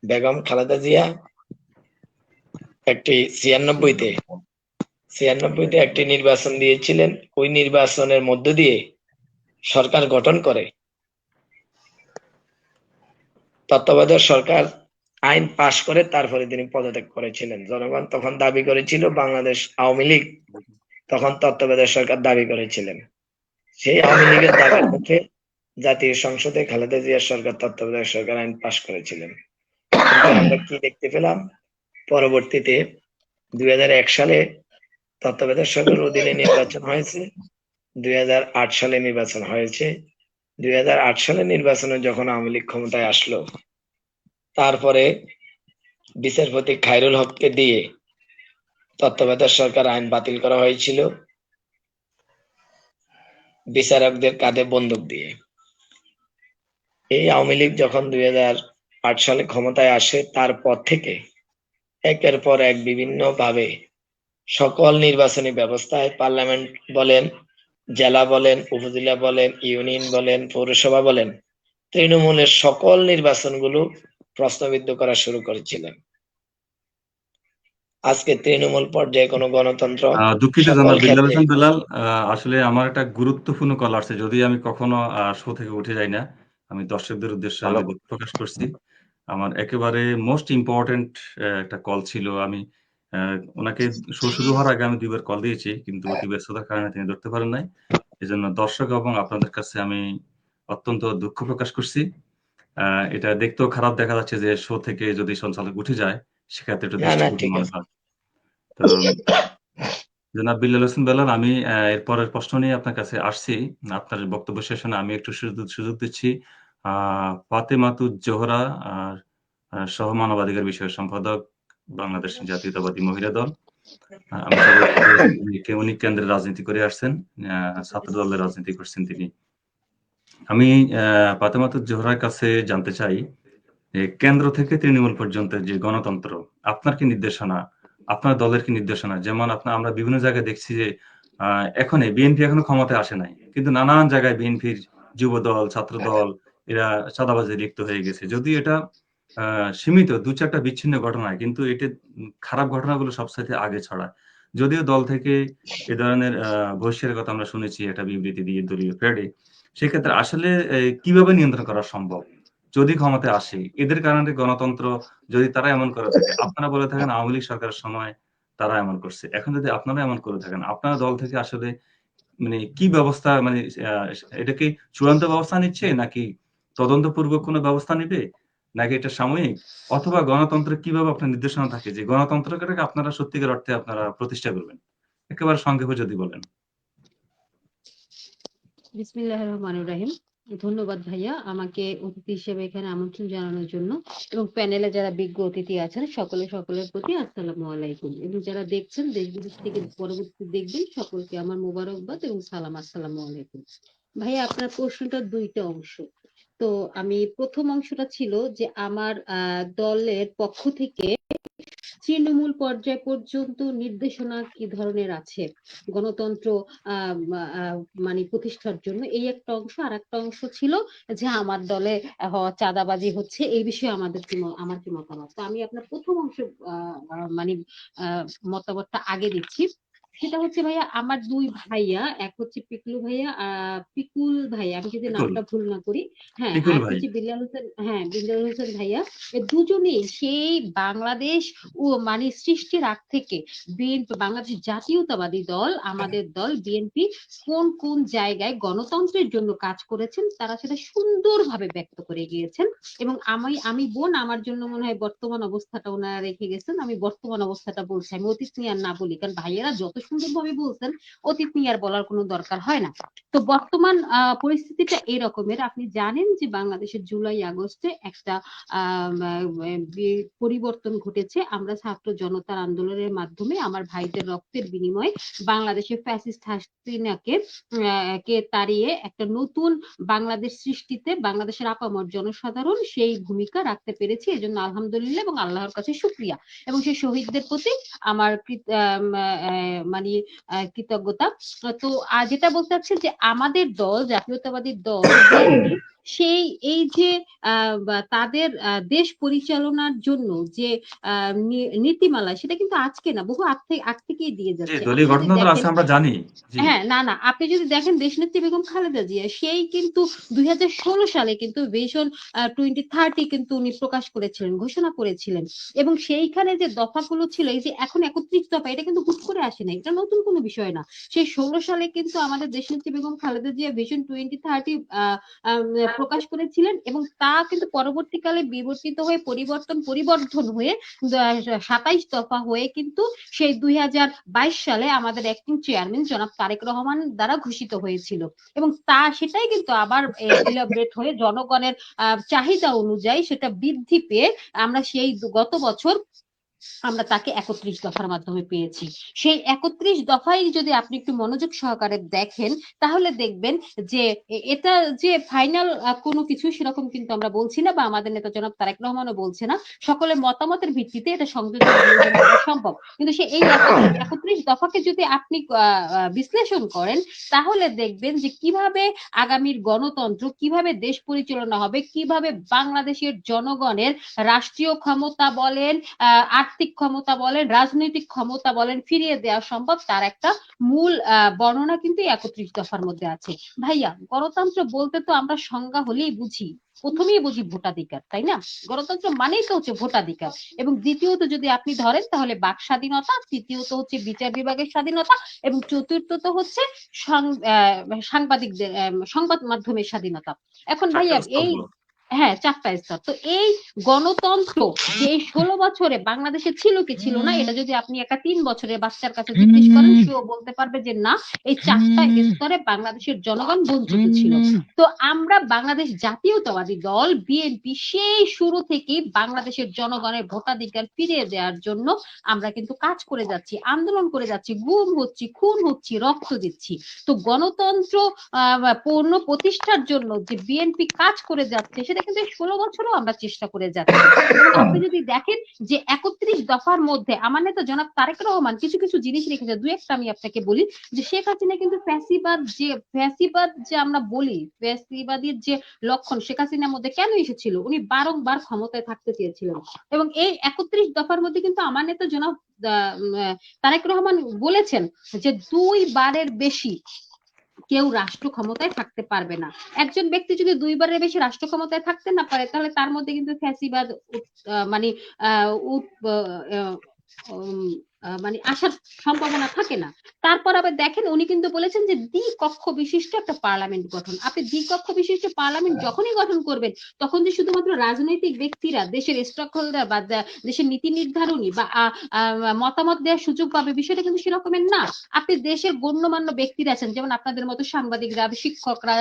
বেগম খালেদা জিয়া একটি 96-তে একটি নির্বাচন দিয়েছিলেন। ওই নির্বাচনের মধ্য দিয়ে সরকার গঠন করে তত্ত্বাবধায়ক সরকার আইন পাশ করে তারপরে তিনি পদত্যাগ করেছিলেন। জনগণ তখন দাবি করেছিল, বাংলাদেশ আওয়ামী লীগ তখন তত্ত্বাবধায়ক সরকার দাবি করেছিলেন। সেই আওয়ামী লীগের দাবির মুখে জাতীয় সংসদে খালেদা জিয়ার সরকার তত্ত্বাবধায়ক সরকার আইন পাশ করেছিলেন। কিন্তু আমরা কি দেখতে পেলাম, পরবর্তীতে 2001 সালে তত্ত্বাবধায়ক সরকারের অধীনে নির্বাচন হয়েছে, 2008 সালে নির্বাচন হয়েছে। 2008 সালে নির্বাচনে যখন আওয়ামী লীগ ক্ষমতায় আসলো, তারপরে বিচারপতি খায়রুল হককে দিয়ে তত্ত্বাবধায়ক সরকার আইন বাতিল করা হয়েছিল বিচারকদের কাঁধে বন্দুক দিয়ে। এই আওয়ামী লীগ যখন 2008 সালে ক্ষমতায় আসে, তারপর থেকে একের পর এক বিভিন্ন ভাবে সকল নির্বাচনী ব্যবস্থায় পার্লামেন্ট বলেন, জেলা বলেন, উপজেলা বলেন, ইউনিয়ন বলেন, পৌরসভা বলেন, তৃণমূলের সকল নির্বাচনগুলো প্রশ্নবিদ্ধ করা শুরু করেছিলেন। আজকে তৃণমূল পর্যায়ে কোনো গণতন্ত্র দুঃখিত সকল জনাব বিল্লাল ক্ষেত্রে হোসেন বেলাল, আসলে আমার একটা গুরুত্বপূর্ণ কল আসছে। যদি আমি কখনো শো থেকে উঠে যাই না, আমি দর্শকদের উদ্দেশ্যে ভালো আমি দুঃখ প্রকাশ করছি। আমার একেবারে মোস্ট ইম্পোর্টেন্ট একটা কল ছিল। আমি ওনাকে শো শুরু হওয়ার আগে আমি 2 বার কল দিয়েছি, কিন্তু অতি ব্যস্ততার কারণে তিনি ধরতে পারেন নাই। এজন্য দর্শক এবং আপনাদের কাছে আমি অত্যন্ত দুঃখ প্রকাশ করছি। এটা দেখতেও খারাপ দেখা যাচ্ছে যে শো থেকে যদি সঞ্চালক উঠে যায়, সেক্ষেত্রে একটু না দৃষ্টিকটু ঠিক মনে আছে। হয়। তো জনাব বিল্লাল হোসেন বেলাল, আমি এরপরের প্রশ্ন নিয়ে আপনার কাছে আসছি। আপনার বক্তব্য শেষে আমি একটু সুযোগ দিচ্ছি ফাতেমাতুজ জোহরা আর সহ মানবাধিকার বিষয়ক সম্পাদক, বাংলাদেশ জাতীয়তাবাদী মহিলা দল। আমি যতদূর পেরেছি তিনি উনি কেন্দ্রে রাজনীতি করে আসছেন। ছাত্র দলের রাজনীতি করছেন তিনি। আমি ফাতেমাতুজ জোহরার কাছে জানতে চাই, কেন্দ্র থেকে তৃণমূল পর্যন্ত যে গণতন্ত্র, আপনার কি নির্দেশনা, আপনার দলের কি নির্দেশনা? যেমন আমরা বিভিন্ন জায়গায় দেখছি যে বিএনপি এখনো ক্ষমতায় আসে নাই, কিন্তু নানান জায়গায় বিএনপির যুব দল, ছাত্র দল এরা চাঁদাবাজি লিপ্ত হয়ে গেছে। যদিও এটা সীমিত 2-4টা বিচ্ছিন্ন ঘটনায়, কিন্তু এটা খারাপ ঘটনাগুলো সবচাইতে আগে ছড়ায়। যদিও দল থেকে এ ধরনের বহিষ্কারের কথা আমরা শুনেছি একটা বিবৃতি দিয়ে দলীয় ফ্রেডে। সেক্ষেত্রে আসলে কিভাবে নিয়ন্ত্রণ করা সম্ভব? যদি ক্ষমতায় আসে, এদের কারণে গণতন্ত্র যদি তারা এমন করে থাকে, আপনারা বলে থাকেন আওয়ামী লীগ সরকারের সময় তারা এমন করছে। এখন যদি আপনারা এমন করে থাকেন, আপনারা দল থেকে আসলে মানে কি ব্যবস্থা, মানে এটা কি চূড়ান্ত ব্যবস্থা নিচ্ছে, নাকি তদন্তপূর্বক কোনো ব্যবস্থা নিবে, নাকি এটা সাময়িক? অথবা গণতন্ত্রের কিভাবে আপনার নির্দেশনা থাকে যে গণতন্ত্রটাকে আপনারা সত্যিকার অর্থে আপনারা প্রতিষ্ঠা করবেন? একেবারে সংক্ষেপে যদি বলেন। বিসমিল্লাহির রহমানির রহিম। ধন্যবাদ ভাইয়া আমাকে অতিথি হিসেবে এখানে আমন্ত্রণ জানানোর জন্য, এবং প্যানেলে যারা বিজ্ঞ অতিথি আছেন সকলের প্রতি আসসালামু আলাইকুম, এবং যারা দেখছেন দেশ বিদেশ থেকে পরবর্তী দেখবেন সকলকে আমার মোবারকবাদ এবং সালাম, আসসালামু আলাইকুম। ভাইয়া আপনার প্রশ্নটা 2টা অংশ। তো আমি প্রথম অংশটা ছিল যে আমার দলের পক্ষ থেকে তৃণমূল পর্যায় পর্যন্ত নির্দেশনা কি ধরনের আছে গণতন্ত্র মানে প্রতিষ্ঠার জন্য? এই একটা অংশ। আর একটা অংশ ছিল যে আমার দলে চাঁদাবাজি হচ্ছে, এই বিষয়ে আমার কি মতামত। তো আমি আপনার প্রথম অংশ মানে মতামতটা আগে দিচ্ছি। সেটা হচ্ছে ভাইয়া, আমার দুই ভাইয়া, এক হচ্ছে পিকুল ভাইয়া, আমি যদি পিকুল নামটা ভুল না করি, হ্যাঁ, পিকুল আর ভাই। হচ্ছে বিল্লাল হোসেন, হ্যাঁ বিল্লাল হোসেন ভাইয়া, এ দুজনেই সেই বাংলাদেশ ও মানে সৃষ্টির আগ থেকে বিএনপি, বাংলাদেশ জাতীয়তাবাদী দল, আমাদের দল বিএনপি কোন কোন জায়গায় গণতন্ত্রের জন্য কাজ করেছেন তারা সেটা সুন্দরভাবে ব্যক্ত করে গিয়েছেন। এবং আমি বোন, আমার জন্য মনে হয় বর্তমান অবস্থাটা ওনারা রেখে গেছেন। আমি বর্তমান অবস্থাটা বলছি, আমি অতীত নিয়ে আর না বলি, কারণ ভাইয়েরা যত সুন্দরভাবে বলছেন অতীত নিয়ে আর বলার কোনো দরকার হয় না। তো বর্তমান পরিস্থিতিটা এরকমের, আপনি জানেন যে বাংলাদেশের জুলাই আগস্টে একটা পরিবর্তন ঘটেছে। আমরা ছাত্র জনতার আন্দোলনের মাধ্যমে আমার ভাইদের রক্তের বিনিময়ে বাংলাদেশের ফ্যাসিস্ট হাসিনাকে তাড়িয়ে একটা নতুন বাংলাদেশ সৃষ্টিতে বাংলাদেশের আপামর জনসাধারণ সেই ভূমিকা রাখতে পেরেছি। এজন্য আলহামদুলিল্লাহ এবং আল্লাহর কাছে শুকরিয়া, এবং সেই শহীদদের প্রতি আমার মানে কৃতজ্ঞতা। তো যেটা বলতে চাচ্ছি যে আমাদের দল, জাতীয়তাবাদী দল বিএনপি, সেই এই যে তাদের দেশ পরিচালনার জন্য যে নীতিমালা, সেটা কিন্তু আজকে না, বহু আগ থেকেই দিয়ে জি, যাচ্ছে। দলীয় আপনি যদি গঠনতন্ত্র দেখেন, আছে আমরা জানি। জি, হ্যাঁ, না না, আপনি যদি দেখেন দেশনেত্রী বেগম খালেদা জিয়া, সেই কিন্তু 2016 সালে কিন্তু ভিশন 2030 কিন্তু উনি প্রকাশ করেছিলেন, ঘোষণা করেছিলেন। এবং সেইখানে যে দফাগুলো ছিল, এই যে এখন 31 দফা, এটা কিন্তু হুট করে আসে না, এটা নতুন কোনো বিষয় না। সেই 16 সালে কিন্তু আমাদের দেশনেত্রী বেগম খালেদা জিয়া ভিশন 2030 প্রকাশ করেছিলেন, এবং তা কিন্তু পরবর্তীকালে বিবর্তিত হয়ে পরিবর্ধন হয়ে 27 দফা হয়ে কিন্তু সেই 2022 সালে আমাদের অ্যাক্টিং চেয়ারম্যান জনাব তারেক রহমান দ্বারা ঘোষিত হয়েছিল। এবং সেটাই কিন্তু আবার ইলাবরেট হয়ে জনগণের চাহিদা অনুযায়ী সেটা বৃদ্ধি পেয়ে আমরা সেই গত বছর আমরা তাকে 31 দফার মাধ্যমে পেয়েছি। সেই 31 দফায় যদি আপনি একটু মনোযোগ সহকারে দেখেন, তাহলে দেখবেন যে এটা যে ফাইনাল কোনো কিছু সেরকম কিন্তু আমরা বলছি না, বা আমাদের নেতা জনাব তারেক রহমানও বলছে না। সকলের মতামতের ভিত্তিতে এটা সংযোজন বিয়োজন করা সম্ভব। কিন্তু এই 31 দফাকে যদি আপনি বিশ্লেষণ করেন, তাহলে দেখবেন যে কিভাবে আগামীর গণতন্ত্র, কিভাবে দেশ পরিচালনা হবে, কিভাবে বাংলাদেশের জনগণের রাষ্ট্রীয় ক্ষমতা বলেন, আর্থিক ক্ষমতা বলেন, রাজনৈতিক ক্ষমতা বলেন, ফিরিয়ে দেওয়া সম্ভব, তার একটা মূল বর্ণনা কিন্তু 31 দফার মধ্যে আছে। ভাইয়া, গণতন্ত্র বলতে তো আমরা সংজ্ঞা হলেই বুঝি, প্রথমেই বুঝি ভোটাধিকার, তাই না? গণতন্ত্র মানেই তো হচ্ছে ভোটাধিকার। এবং দ্বিতীয়ত যদি আপনি ধরেন তাহলে বাক স্বাধীনতা, তৃতীয়ত হচ্ছে বিচার বিভাগের স্বাধীনতা, এবং চতুর্থত হচ্ছে সাংবাদিকদের সংবাদ মাধ্যমের স্বাধীনতা। এখন চারটা ভাইয়া এই, স্তম্ভ। হ্যাঁ, 4টা স্তর। তো এই গণতন্ত্র যে এই 16 বছরে বাংলাদেশে ছিল কি ছিল না, এটা যদি আপনি একটা 3 বছরের বাচ্চার কাছে জিজ্ঞেস করেন, সেও বলতে পারবে যে না, এই 4টা স্তরে বাংলাদেশের জনগণ বঞ্চিত ছিল। তো আমরা বাংলাদেশ জাতীয়তাবাদী দল বিএনপি সেই শুরু থেকেই বাংলাদেশের জনগণের ভোটাধিকার ফিরিয়ে দেওয়ার জন্য আমরা কিন্তু কাজ করে যাচ্ছি, আন্দোলন করে যাচ্ছি, গুম হচ্ছি, খুন হচ্ছি, রক্ত দিচ্ছি। তো গণতন্ত্র পূর্ণ প্রতিষ্ঠার জন্য যে বিএনপি কাজ করে যাচ্ছে, সেটা কিন্তু 16 বছরও আমরা চেষ্টা করে যাচ্ছি। এবং আপনি যদি দেখেন যে 31 দফার মধ্যে আমার নেতা জনাব তারেক রহমান কিছু কিছু জিনিস রেখেছে, দু একটা আমি আপনাকে বলি। যে শেখ হাসিনা কিন্তু ফ্যাসিবাদ যে আমরা বলি, ফ্যাসিবাদীর যে লক্ষণ শেখ হাসিনার মধ্যে কেন এসেছিল, উনি বারংবার ক্ষমতায় থাকতে চেয়েছিলেন। এবং এই 31 দফার মধ্যে কিন্তু আমার নেতা জনাব তারেক রহমান বলেছেন যে 2বারের বেশি কেউ রাষ্ট্র ক্ষমতায় থাকতে পারবে না। একজন ব্যক্তি যদি 2বারের বেশি রাষ্ট্র ক্ষমতায় থাকতে না পারে, তাহলে তার মধ্যে কিন্তু ফ্যাসিবাদ মানে মানে আসার সম্ভাবনা থাকে না। তারপর আবার দেখেন, উনি কিন্তু বলেছেন যে দ্বিকক্ষ বিশিষ্ট একটা পার্লামেন্ট গঠন। আপনি দ্বিকক্ষ বিশিষ্ট পার্লামেন্ট যখনই গঠন করবেন, তখন যে শুধুমাত্র রাজনৈতিক ব্যক্তিরা, দেশের স্টক হোল্ডার বা দেশের নীতি নির্ধারণী বা মতামত দেওয়ার সুযোগ পাবে, বিষয়টা কিন্তু সেরকমের না। আপনি দেশের গণ্যমান্য ব্যক্তিরা আছেন, যেমন আপনাদের মতো সাংবাদিকরা, শিক্ষকরা,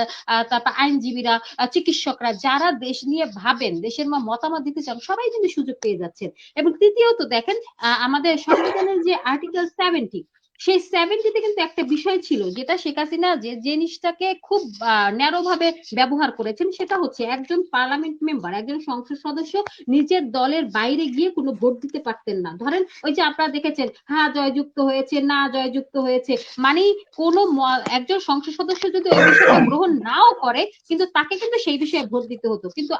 তারপর আইনজীবীরা, চিকিৎসকরা, যারা দেশ নিয়ে ভাবেন, দেশের মতামত দিতে চান, সবাই কিন্তু সুযোগ পেয়ে যাচ্ছেন। এবং তৃতীয়ত দেখেন, আমাদের সংবিধানের যে আর্টিকেল 70, সেই 70-তে কিন্তু একটা বিষয় ছিল যেটা শেখ হাসিনা যে জিনিসটাকে খুব ন্যারো ভাবে ব্যবহার করেছেন, সেটা হচ্ছে একজন পার্লামেন্ট মেম্বার, একজন সংসদ সদস্য নিজের দলের বাইরে গিয়ে কোনো ভোট দিতে পারতেন না। ধরেন ওই যে আপনারা দেখেছেন, হ্যাঁ জয়যুক্ত হয়েছে, না জয়যুক্ত হয়েছে, মানে কোনো একজন সংসদ সদস্য যদি ওই বিষয়টা গ্রহণ নাও করে, কিন্তু তাকে কিন্তু সেই বিষয়ে ভোট দিতে হতো। কিন্তু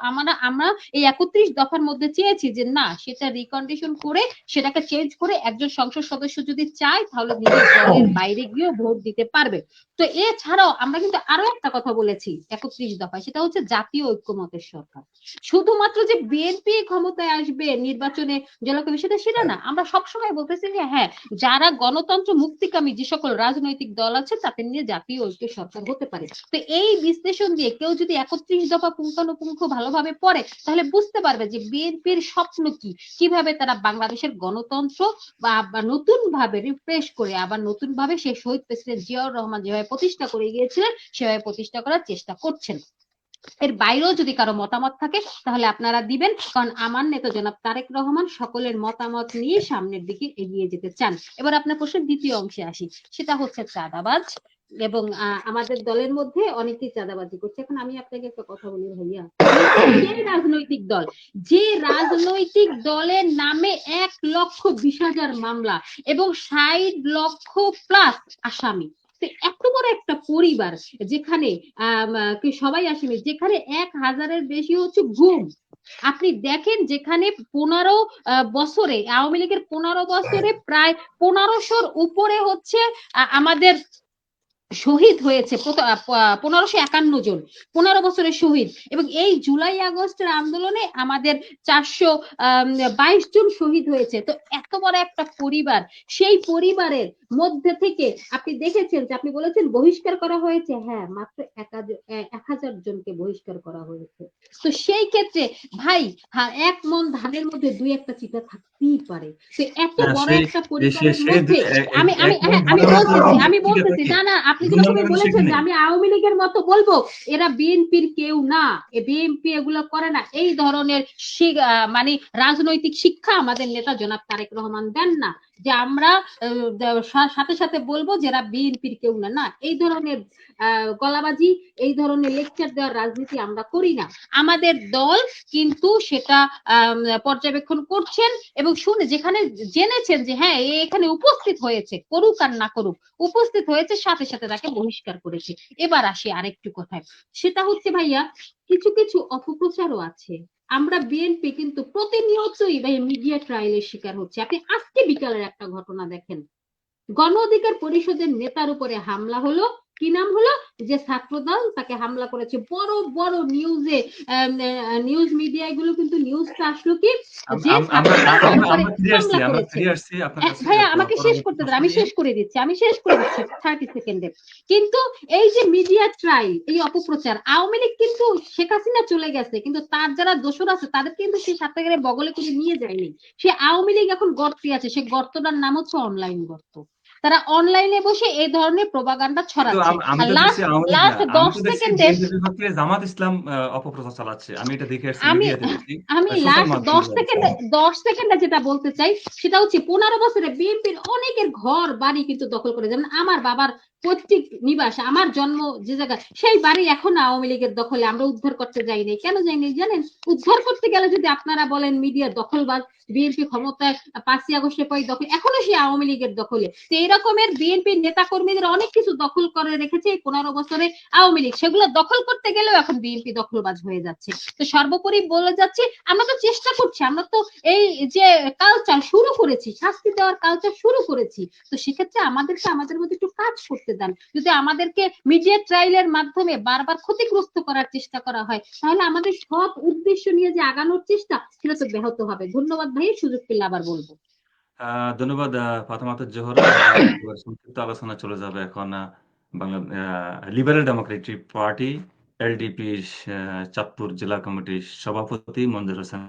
আমরা এই 31 দফার মধ্যে চেয়েছি যে না, সেটা রিকন্ডিশন করে সেটাকে চেঞ্জ করে একজন সংসদ সদস্য যদি চায় তাহলে নিজের দলের বাইরে গিয়েও ভোট দিতে পারবে। তো এছাড়াও আমরা কিন্তু আরো একটা কথা বলেছি 31 দফায়, সেটা হচ্ছে জাতীয় ঐক্যমতের সরকার। শুধুমাত্র যে বিএনপি ক্ষমতায় আসবে নির্বাচনে জলবায়ু সেটা না, আমরা সবসময় বলতেছি যে হ্যাঁ, যারা গণতন্ত্র মুক্তিকামী যে সকল রাজনৈতিক দল আছে তাদের নিয়ে জাতীয় ঐক্যের সরকার হতে পারে। তো এই বিশ্লেষণ দিয়ে কেউ যদি 31 দফা পুঙ্খানুপুঙ্খ ভালোভাবে পড়ে তাহলে বুঝতে পারবে যে বিএনপির স্বপ্ন কি, কিভাবে তারা বাংলাদেশের গণতন্ত্র বা নতুন ভাবে রিফ্রেশ করে আবার নতুন ভাবে সেই শহীদ প্রেসিডেন্ট জিয়াউর রহমান যেভাবে প্রতিষ্ঠা করে গিয়েছিলেন সেভাবে প্রতিষ্ঠা করার চেষ্টা করছেন। এর বাইরেও যদি কারো মতামত থাকে তাহলে আপনারা দিবেন, কারণ আমার নেতা জনাব তারেক রহমান সকলের মতামত নিয়ে সামনের দিকে এগিয়ে যেতে চান। এবার আপনার প্রশ্নের দ্বিতীয় অংশে আসি, সেটা হচ্ছে চাঁদাবাজ, এবং আমাদের দলের মধ্যে অনেকেই চাঁদাবাজি করছে। এখন আমি আপনাকে একটা কথা বলি ভাইয়া, যে রাজনৈতিক দল, যে রাজনৈতিক দলের নামে 1,20,000 মামলা এবং 60 লক্ষ প্লাস আসামি, এত বড় একটা পরিবার যেখানে সবাই আসামি, যেখানে 1,000-এর বেশি হচ্ছে গুম। আপনি দেখেন যেখানে 15 বছরে আওয়ামী লীগের 15 বছরে প্রায় 1500-র উপরে হচ্ছে আমাদের শহীদ হয়েছে, 1551 জন 15 বছরের শহীদ, এবং এই জুলাই আগস্টের আন্দোলনে আমাদের 422 জন শহীদ হয়েছে। তো এত বড় একটা পরিবার, সেই পরিবারের মধ্যে থেকে আপনি দেখেছেন যে আপনি বলেছেন বহিষ্কার করা হয়েছে, হ্যাঁ মাত্র 1000 জনকে বহিষ্কার করা হয়েছে। তো সেই ক্ষেত্রে ভাই, এক মন ধানের মধ্যে দুই একটা চিতা থাকতেই পারে। তো এত বড় একটা পরিবারের মধ্যে আমি বলতেছি না না, আপনি যেরকম বলেছেন যে আমি আওয়ামী লীগের মতো বলবো, এরা বিএনপির কেউ না, বিএনপি এগুলো করে না, এই ধরনের মানে রাজনৈতিক শিক্ষা আমাদের নেতা জনাব তারেক রহমান দেন না যে আমরা সাথে সাথে বলবো যে এরা বিএনপির কেউ না। না, এই ধরনের গলাবাজি, এই ধরনের লেকচার দেওয়ার রাজনীতি আমরা করি না। আমাদের দল কিন্তু সেটা পর্যবেক্ষণ করছেন এবং শুনে, যেখানে জেনেছেন যে হ্যাঁ এখানে উপস্থিত হয়েছে, করুক আর না করুক, উপস্থিত হয়েছে, সাথে সাথে তাকে বহিষ্কার করেছে। এবার আসি আরেকটু কথায়, সেটা হচ্ছে ভাইয়া কিছু কিছু অপপ্রচারও আছে। আমরা বিএনপি কিন্তু প্রতিনিয়তই ভাই মিডিয়া ট্রায়ালের শিকার হচ্ছে। আপনি আজকে বিকালের একটা ঘটনা দেখেন, গণ অধিকার পরিষদের নেতার উপরে হামলা হলো, কি নাম হলো, যে ছাত্রদল তাকে হামলা করেছে। বড় বড় নিউজে, নিউজ মিডিয়া গুলো কিন্তু নিউজটা আসলো কি যে ছাত্রদল হামলা করেছে। ভাইয়া আমাকে শেষ করতে দেন, আমি শেষ করে দিচ্ছি 30 সেকেন্ডে। কিন্তু এই যে মিডিয়া ট্রায়াল, এই অপপ্রচার, আওয়ামী লীগ কিন্তু শেখ হাসিনা চলে গেছে, কিন্তু তার যারা দোসর আছে তাদের কিন্তু সে সাথে বগলে করে নিয়ে যায়নি। সে আওয়ামী লীগ এখন গর্তে আছে, সে গর্তটার নাম হচ্ছে অনলাইন গর্ত। তারা অনলাইনে বসে এই ধরনের প্রোপাগান্ডা ছড়াচ্ছে। আর লাস্ট 10 সেকেন্ডে জামাত ইসলাম অপপ্রচার চালাচ্ছে, আমি এটা দেখে আসছি, আমি মিডিয়াতে দেখছি, আমি সোশ্যাল লাস্ট মাধ্যমে। 10 সেকেন্ডে যেটা বলতে চাই সেটা হচ্ছে 15 বছরে বিএনপির অনেকের ঘর বাড়ি কিন্তু দখল করে, যেমন আমার বাবার পৈতৃক নিবাস, আমার জন্ম যে জায়গা, সেই বাড়ি এখন আওয়ামী লীগের দখলে। আমরা উদ্ধার করতে যাইনি, কেন যাইনি জানেন? উদ্ধার করতে গেলে যদি আপনারা বলেন মিডিয়া দখলবাজ, বিএনপি ক্ষমতায় 5ই আগস্টের পরে দখল, এখনো সে আওয়ামী লীগের দখলে। তো এই রকমের বিএনপির নেতা কর্মীদের অনেক কিছু দখল করে রেখেছে এই 15 বছরে আওয়ামী লীগ, সেগুলো দখল করতে গেলেও এখন বিএনপি দখলবাজ হয়ে যাচ্ছে। তো সর্বোপরি বলে যাচ্ছি, আমরা তো চেষ্টা করছি, আমরা তো এই যে কালচার শুরু করেছি, শাস্তি দেওয়ার কালচার শুরু করেছি, তো সেক্ষেত্রে আমাদেরকে আমাদের মধ্যে একটু কাজ করতে দেন। যদি আমাদেরকে মিডিয়া ট্রায়ালের মাধ্যমে বারবার ক্ষতিগ্রস্ত করার চেষ্টা করা হয় তাহলে আমাদের সব উদ্দেশ্য নিয়ে যে আগানোর চেষ্টা সেটা তো ব্যাহত হবে। ধন্যবাদ ভাই, সুযোগ পেলে আবার বলবো। ধন্যবাদ ফাতেমাতুজ জোহরা। সংক্ষিপ্ত আলোচনা চলে যাবে এখন Bangla liberal Democratic party LDP Chandpur জেলা কমিটির সভাপতি মঞ্জুর হোসেন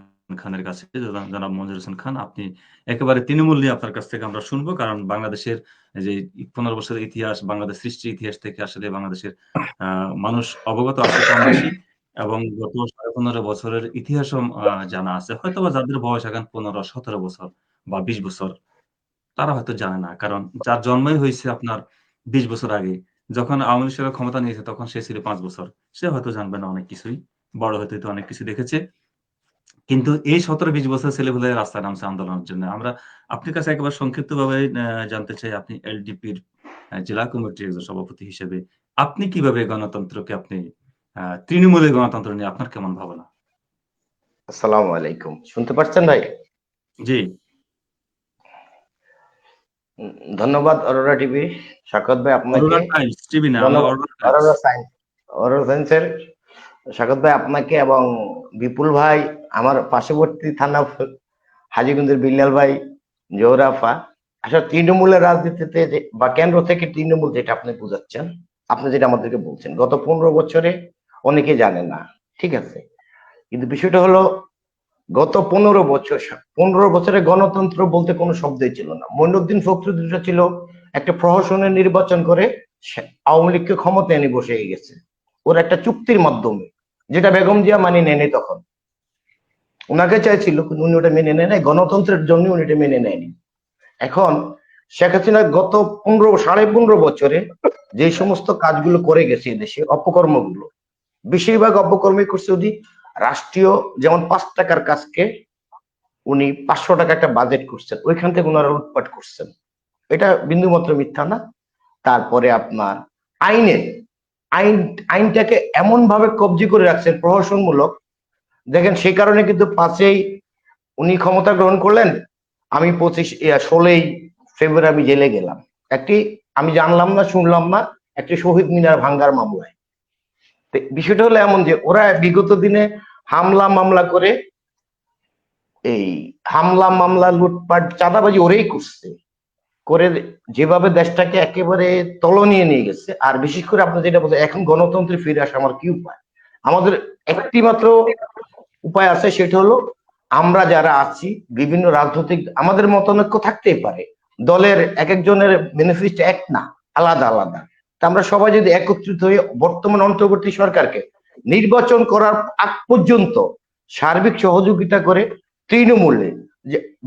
খানের কাছে। জনাব মঞ্জুর হোসেন খান, আপনি একেবারে তৃণমূল নিয়ে আপনার কাছ থেকে আমরা শুনবো, কারণ বাংলাদেশের যে 15 বছরের ইতিহাস, বাংলাদেশ সৃষ্টির ইতিহাস থেকে আসলে বাংলাদেশের মানুষ অবগত আছে কম বেশি, এবং গত 15.5 বছরের ইতিহাসও জানা আছে, হয়তো বা যাদের বয়স এখন 15-17 বছর বা 20 বছর তারা হয়তো জানে না। কারণ যার জন্মই হইছে আপনার ২০ বছর আগে। যখন আওয়ামী লীগ সরকার ক্ষমতা নিয়েছে তখন সে ছিল ৫ বছর। সে হয়তো জানবে না অনেক কিছুই। বড় হতে, হতে অনেক কিছু দেখেছে। কিন্তু এই ১৭-২০ বছরের ছেলেপেলে রাস্তায় নামছে আন্দোলনের জন্য। আমরা আপনার কাছে একেবারে সংক্ষিপ্তভাবে জানতে চাই আপনি এলডিপির জেলা কমিটির একজন সভাপতি হিসেবে আপনি কিভাবে গণতন্ত্রকে আপনি তৃণমূলের গণতন্ত্র নিয়ে আপনার কেমন ভাবনা? আসসালামু আলাইকুম, শুনতে পাচ্ছেন ভাই? জি। ধন্যবাদ অরোরা টিভি, সাকত ভাই আপনাকে। অরোরা টাইমস টিভি না, ধন্যবাদ অরোরা টাইমস। অরোরা সায়েন্স, অরোরা সায়েন্সের সাকত ভাই আপনাকে এবং বিপুল ভাই, আমার পার্শ্ববর্তী থানা হাজীগঞ্জের বিল্লাল ভাই, জোহরাফা। আসলে তৃণমূলের রাজনীতিতে বা কেন্দ্র থেকে তৃণমূল যেটা আপনি বুঝাচ্ছেন, আপনি যেটা আমাদেরকে বলছেন, গত 15 বছরে অনেকে জানে না, ঠিক আছে। কিন্তু বিষয়টা হলো গত 15 বছরে গণতন্ত্র বলতে কোনো শব্দই ছিল না। মঈনুদ্দিন ফখরুদ্দিন ছিল একটা প্রহসনের নির্বাচন করে আওয়ামী লীগকে ক্ষমতায় এনে বসে গেছে ওর একটা চুক্তির মাধ্যমে, যেটা বেগম জিয়া মানি নেয়নি। তখন ওনাকে চাইছিল কিন্তু উনি ওটা মেনে নেয় নাই, গণতন্ত্রের জন্য উনি এটা মেনে নেয়নি। এখন শেখ হাসিনা গত 15 বছরে যে সমস্ত কাজগুলো করে গেছে দেশে, অপকর্মগুলো, বেশিরভাগ অপকর্মই করছে উনি রাষ্ট্রীয়, যেমন 5 টাকার কাজকে উনি 500 টাকা একটা বাজেট করছেন, ওইখান থেকে ওনারা লুটপাট করছেন, এটা বিন্দুমাত্র মিথ্যা না। তারপরে আপনার আইনে আইনটাকে এমন ভাবে কবজি করে রাখছেন প্রহসনমূলক, দেখেন সেই কারণে কিন্তু 5ই উনি ক্ষমতা গ্রহণ করলেন, আমি 16ই ফেব্রুয়ারি আমি জেলে গেলাম একটি, আমি জানলাম না শুনলাম না, একটি শহীদ মিনার ভাঙ্গার মামলায়। বিষয়টা হলো এমন যে ওরা বিগত দিনে হামলা মামলা করে, এই হামলা মামলা লুটপাট চাঁদাবাজি ওরাই করছে, করে যেভাবে দেশটাকে একেবারে তলনিয়ে নিয়ে গেছে। আর বিশেষ করে আপনি যেটা বলছেন এখন গণতন্ত্রে ফিরে আসা আমার কি উপায়, আমাদের একটি মাত্র উপায় আছে, সেটা হলো আমরা যারা আছি বিভিন্ন রাজনৈতিক, আমাদের মতানৈক্য থাকতেই পারে, দলের এক একজনের বেনিফিট এক না, আলাদা আলাদা। তা আমরা সবাই যদি একত্রিত হয়ে বর্তমান অন্তর্বর্তী সরকারকে নির্বাচন করার আগ পর্যন্ত সার্বিক সহযোগিতা করে তৃণমূলে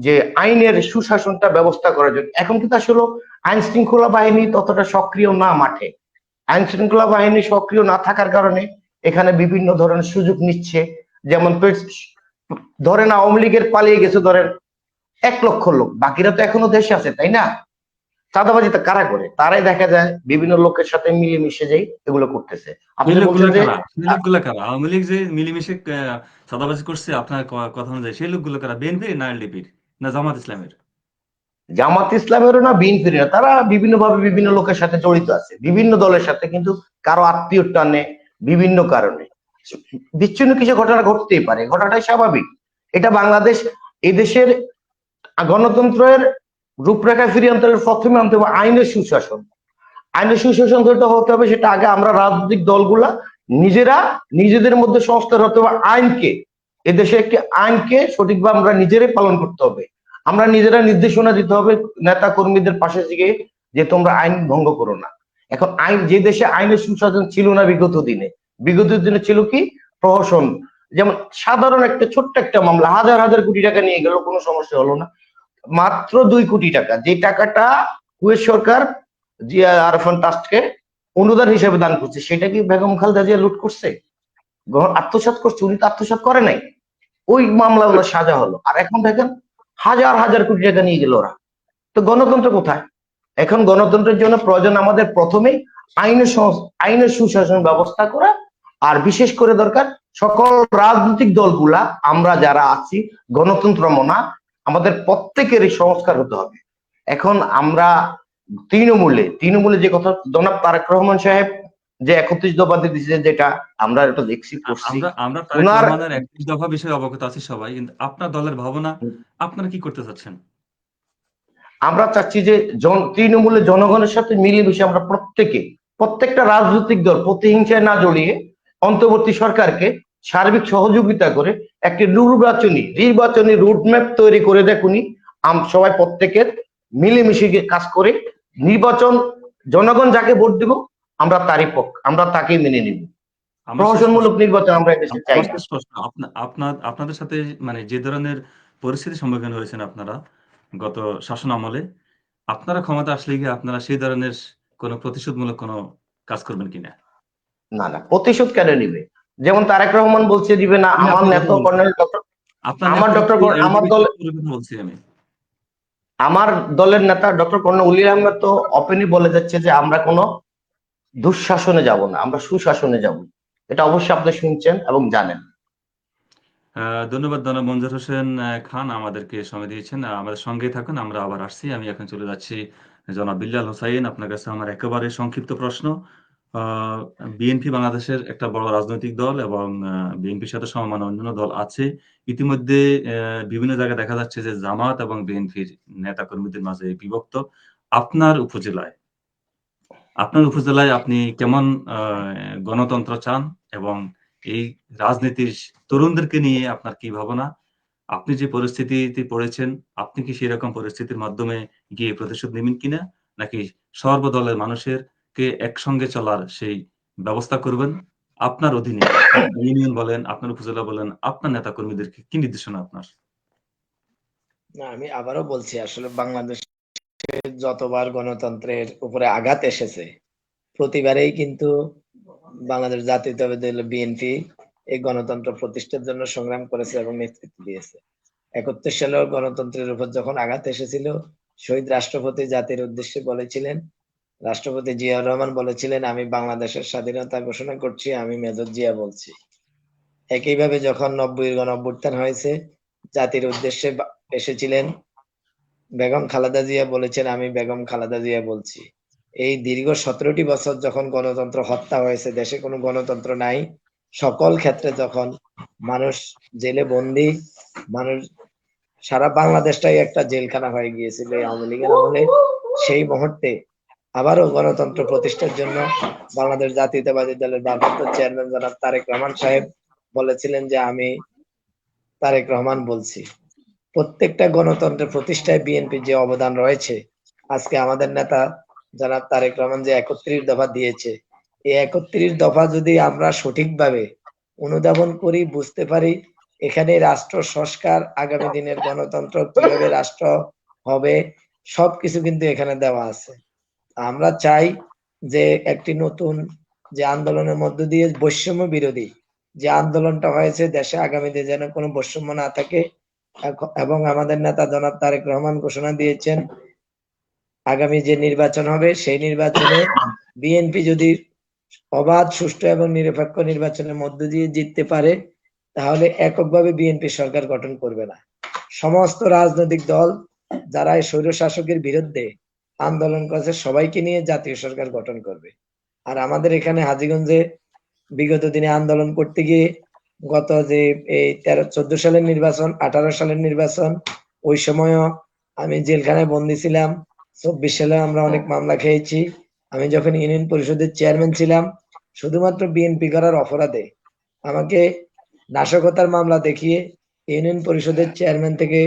যে আইনের সুশাসনটা ব্যবস্থা করার জন্য, এখন কিন্তু আসলে আইন শৃঙ্খলা বাহিনী ততটা সক্রিয় না মাঠে, আইন শৃঙ্খলা বাহিনী সক্রিয় না থাকার কারণে এখানে বিভিন্ন ধরনের সুযোগ নিচ্ছে। যেমন ধরেন আওয়ামী লীগের পালিয়ে গেছে ধরেন 1 লক্ষ লোক, বাকিরা তো এখনো দেশে আছে, তাই না? চাঁদাবাজি তো কারা করে? তারাই দেখা যায় বিভিন্ন লোকের সাথে মিলেমিশে যাই এগুলো করতেছে। আপনি বলছেন যে আওয়ামী লীগ যে মিলেমিশে চাঁদাবাজি করছে, আপনার কথা অনুযায়ী সেই লোকগুলো কারা? বিএনপি না এলডিপির না জামাত ইসলামের? জামাত ইসলামেরও না বিএনপির না, তারা বিভিন্ন ভাবে বিভিন্ন লোকের সাথে জড়িত আছে, বিভিন্ন দলের সাথে, কিন্তু কারো আত্মীয় টানে, বিভিন্ন কারণে বিচ্ছিন্ন কিছু ঘটনা ঘটতেই পারে, ঘটাটাই স্বাভাবিক। এটা বাংলাদেশ, এদেশের গণতন্ত্রের রূপরেখা ফিরিয়ে আনতে হলে প্রথমে আনতে হবে আইনের সুশাসন। আইনের সুশাসন যেটা হতে হবে সেটা আগে আমরা রাজনৈতিক দলগুলা নিজেরা নিজেদের মধ্যে সংস্কার হতে হবে আইনকে, এদেশে একটি আইনকে সঠিকভাবে আমরা নিজেরাই পালন করতে হবে। আমরা নিজেরা নির্দেশনা দিতে হবে নেতা কর্মীদের পাশে থেকে যে তোমরা আইন ভঙ্গ করো না। এখন আইন, যে দেশে আইনের সুশাসন ছিল না বিগত দিনে ছিল কি প্রহসন, যেমন সাধারণ একটা ছোট্ট একটা মামলা হাজার হাজার কোটি টাকা নিয়ে গেল, কোনো সমস্যা হলো না, মাত্র 2 কোটি টাকা, যে টাকাটা কুয়েত সরকার জিয়া আরফান ট্রাস্টকে অনুদান হিসেবে দান করছে, সেটা কি বেগম খালেদা জিয়া লুট করছে, আত্মসাৎ করছে? উনি তো আত্মসাৎ করে নাই, ওই মামলাগুলো সাজা হলো। আর এখন দেখেন হাজার হাজার কোটি টাকা নিয়ে গেল ওরা। তো গণতন্ত্র কোথায়? এখন গণতন্ত্রের জন্য প্রয়োজন আমাদের প্রথমেই আইনের সুশাসন ব্যবস্থা করা, আর বিশেষ করে দরকার সকল রাজনৈতিক দলগুলা আমরা যারা আছি গণতন্ত্র মনা, আমাদের প্রত্যেকেরই সংস্কার হতে হবে। এখন আমরা তৃণমূলে যে কথা জনাব তারেক রহমান সাহেব যে 31 দফা দিয়েছে, যেটা আমরা এটা দেখছি করছি, আমরা তারেক রহমানের 31 দফা বিষয়ে অবগত আছি সবাই, কিন্তু আপনার দলের ভাবনা আপনারা কি করতে চাচ্ছেন? আমরা চাচ্ছি যে তৃণমূলের জনগণের সাথে মিলেমিশে আমরা প্রত্যেকটা রাজনৈতিক দল প্রতিহিংসায় না জড়িয়ে অন্তর্বর্তী সরকারকে সার্বিক সহযোগিতা করে একটি নির্বাচনী রুটম্যাপ তৈরি করে দেখুনি, সবাই প্রত্যেকের মিলেমিশে কাজ করে নির্বাচন, জনগণ যাকে ভোট দিব আমরা আমরা তাকেই মেনে নিব। প্রহসনমূলক নির্বাচন আমরা এদেশে চাই না। আপনাদের সাথে মানে যে ধরনের পরিস্থিতির সম্মুখীন হয়েছেন আপনারা গত শাসন আমলে, আপনারা ক্ষমতা আসলে কি আপনারা সেই ধরনের কোনো প্রতিশোধমূলক কোনো কাজ করবেন কিনা? না না, প্রতিশোধ কেন নিবে? যেমন তারেক রহমান বলছে দিবে না, আমি আমার আপনার কথা নেতা বলছি। কর্নেল ডক্টর আপনার আমার ডক্টর আমার দল কথা বলছি আমি। আমার দলের নেতা ডক্টর কর্নেল উলি আহমেদ তো ওপেনলি বলে যাচ্ছে যে আমরা কোনো দুঃশাসনে যাব না, আমরা সুশাসনে যাব। এটা অবশ্যই আপনি শুনছেন এবং জানেন। ধন্যবাদ জনাব মঞ্জুর হোসেন খান আমাদেরকে সময় দিয়েছেন। আমাদের সঙ্গেই থাকুন। আমরা আবার আসছি। আমি এখন চলে যাচ্ছি জনাব বিল্লাল হোসাইন। আপনার কাছে আমার একেবারে সংক্ষিপ্ত প্রশ্ন। আ বিএনপি বাংলাদেশের একটা বড় রাজনৈতিক দল এবং বিএনপির সাথে সমমান অন্যান্য দল আছে। ইতিমধ্যে বিভিন্ন জায়গায় দেখা যাচ্ছে যে জামাত এবং বিএনপির নেতাকর্মীদের মাঝে বিভক্ত। আপনার উপজেলায় আপনি কেমন আ গণতন্ত্র চান? এবং এই রাজনীতির তরুণদেরকে নিয়ে আপনার কি ভাবনা? আপনি যে পরিস্থিতিতে পড়েছেন, আপনি কি সেরকম পরিস্থিতির মাধ্যমে গিয়ে প্রতিশোধ নিবেন কিনা? নাকি সর্বদলের মানুষেরকে একসঙ্গে চলার সেই ব্যবস্থা করবেন? আপনার অধীনে আপনার ইউনিয়ন বলেন, আপনার উপজেলা বলেন, আপনার নেতাকর্মীদেরকে কি নির্দেশনা আপনার? না, আমি আবারও বলছি, আসলে বাংলাদেশে যতবার গণতন্ত্রের উপরে আঘাত এসেছে, প্রতিবারেই কিন্তু বাংলাদেশ জাতীয়তাবাদী দল বিএনপি এই গণতন্ত্র প্রতিষ্ঠার জন্য সংগ্রাম করেছে এবং নেতৃত্ব দিয়েছে। ৭১ সালেও গণতন্ত্রের উপর যখন আঘাত এসেছিল, শহীদ রাষ্ট্রপতি জাতির উদ্দেশ্যে বলেছিলেন, রাষ্ট্রপতি জিয়াউর রহমান বলেছিলেন, আমি বাংলাদেশের স্বাধীনতা ঘোষণা করছি, আমি মেজর জিয়া বলছি। একইভাবে যখন ৯০-এর গণঅভ্যুত্থান হয়েছে, জাতির উদ্দেশ্যে এসেছিলেন বেগম খালেদা জিয়া, বলেছেন, আমি বেগম খালেদা জিয়া বলছি। এই দীর্ঘ ১৭টি বছর যখন গণতন্ত্র হত্যা হয়েছে, দেশে কোনো গণতন্ত্র নাই, সকল ক্ষেত্রে যখন মানুষ জেলে বন্দী, মানুষ সারা বাংলাদেশটাই একটা জেলখানা হয়ে গিয়েছিল এই আওয়ামী লীগের আমলে, সেই মুহূর্তে আবারও গণতন্ত্র প্রতিষ্ঠার জন্য বাংলাদেশ জাতীয়তাবাদী দলের ভারপ্রাপ্ত চেয়ারম্যান জনাব তারেক রহমান সাহেব বলেছিলেন যে আমি তারেক রহমান বলছি। প্রত্যেকটা গণতন্ত্রের প্রতিষ্ঠায় বিএনপির যে অবদান রয়েছে, আজকে আমাদের নেতা জনাব তারেক রহমান যে ৩১ দফা দিয়েছে, এই ৩১ দফা যদি আমরা সঠিকভাবে অনুধাবন করি, বুঝতে পারি, এখানে রাষ্ট্র সংস্কার, আগামী দিনের গণতন্ত্র কিভাবে রাষ্ট্র হবে, সবকিছু কিন্তু এখানে দেওয়া আছে। আমরা চাই যে একটি নতুন যে আন্দোলনের মধ্য দিয়ে বৈষম্য বিরোধী যে আন্দোলনটা হয়েছে, দেশে আগামীতে যেন কোনো বৈষম্য না থাকে, এবং আমাদের নেতা জনাব তারেক রহমান ঘোষণা দিয়েছেন আগামী যে নির্বাচন হবে সেই নির্বাচনে বিএনপি যদি অবাধ, সুষ্ঠু এবং নিরপেক্ষ নির্বাচনের মধ্য দিয়ে জিততে পারে, তাহলে এককভাবে বিএনপি সরকার গঠন করবে না। সমস্ত রাজনৈতিক দল যারা এই স্বৈরশাসকের বিরুদ্ধে আন্দোলন করেছে, সবাইকে নিয়ে জাতীয় সরকার গঠন করবে। আর আমাদের এখানে হাজীগঞ্জে বিগত দিনে আন্দোলন করতে গিয়ে গত যে এই ১৩-১৪ সালের নির্বাচন, ১৮ সালের নির্বাচন, ওই সময়ও আমি জেলখানায় বন্দী ছিলাম। ২৪ সালে আমরা অনেক মামলা খেয়েছি। আমি যখন ইউনিয়ন পরিষদের চেয়ারম্যান ছিলাম, শুধুমাত্র বিএনপি করার অপরাধে আমাকে নাশকতার মামলা দেখিয়ে ইউনিয়ন পরিষদের চেয়ারম্যান থেকে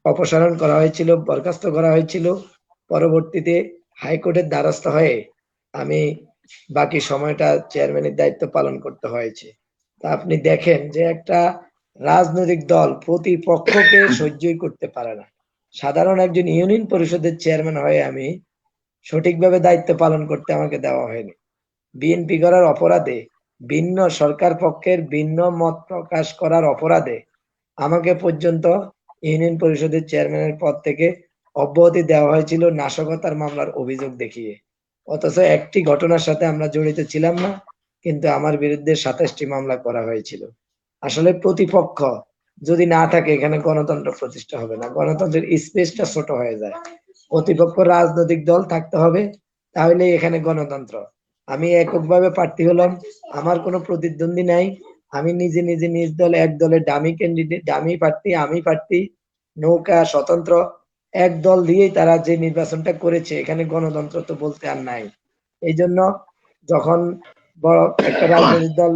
অপসারণ করা হয়েছিল, বরখাস্ত করা হয়েছিল। পরবর্তীতে হাইকোর্টের দ্বারস্থ হয়ে আমি বাকি সময়টা চেয়ারম্যানের দায়িত্ব পালন করতে হয়েছে। তা আপনি দেখেন যে একটা রাজনৈতিক দল প্রতিপক্ষকে সহ্যই করতে পারে না। সাধারণ একজন ইউনিয়ন পরিষদের চেয়ারম্যান হয়ে আমি সঠিকভাবে দায়িত্ব পালন করতে আমাকে দেওয়া হয়নি। বিএনপি করার অপরাধে, ভিন্ন সরকার পক্ষের ভিন্ন মত প্রকাশ করার অপরাধে আমাকে পর্যন্ত ইউনিয়ন পরিষদের চেয়ারম্যানের পদ থেকে অব্যাহতি দেওয়া হয়েছিল নাশকতার মামলার অভিযোগ দেখিয়ে। অথচ একটি ঘটনার সাথে আমরা জড়িত ছিলাম না, কিন্তু আমার বিরুদ্ধে ২৭টি মামলা করা হয়েছিল। আসলে প্রতিপক্ষ যদি না থাকে, এখানে গণতন্ত্র প্রতিষ্ঠা হবে না, গণতন্ত্রের স্পেসটা ছোট হয়ে যায়। প্রতিপক্ষ রাজনৈতিক দল থাকতে হবে, তাহলে এখানে গণতন্ত্র। আমি এককভাবে প্রার্থী হলাম, আমার কোনো প্রতিদ্বন্দ্বী নাই, আমি নিজে নিজে নিজ দল, এক দলের ডামি ক্যান্ডিডেট, ডামি প্রার্থী, আমি প্রার্থী, নৌকা স্বতন্ত্র, এক দল দিয়েই তারা যে নির্বাচনটা করেছে, এখানে গণতন্ত্র তো বলতে আর নাই। এই জন্য যখন বড় একটা রাজনৈতিক দল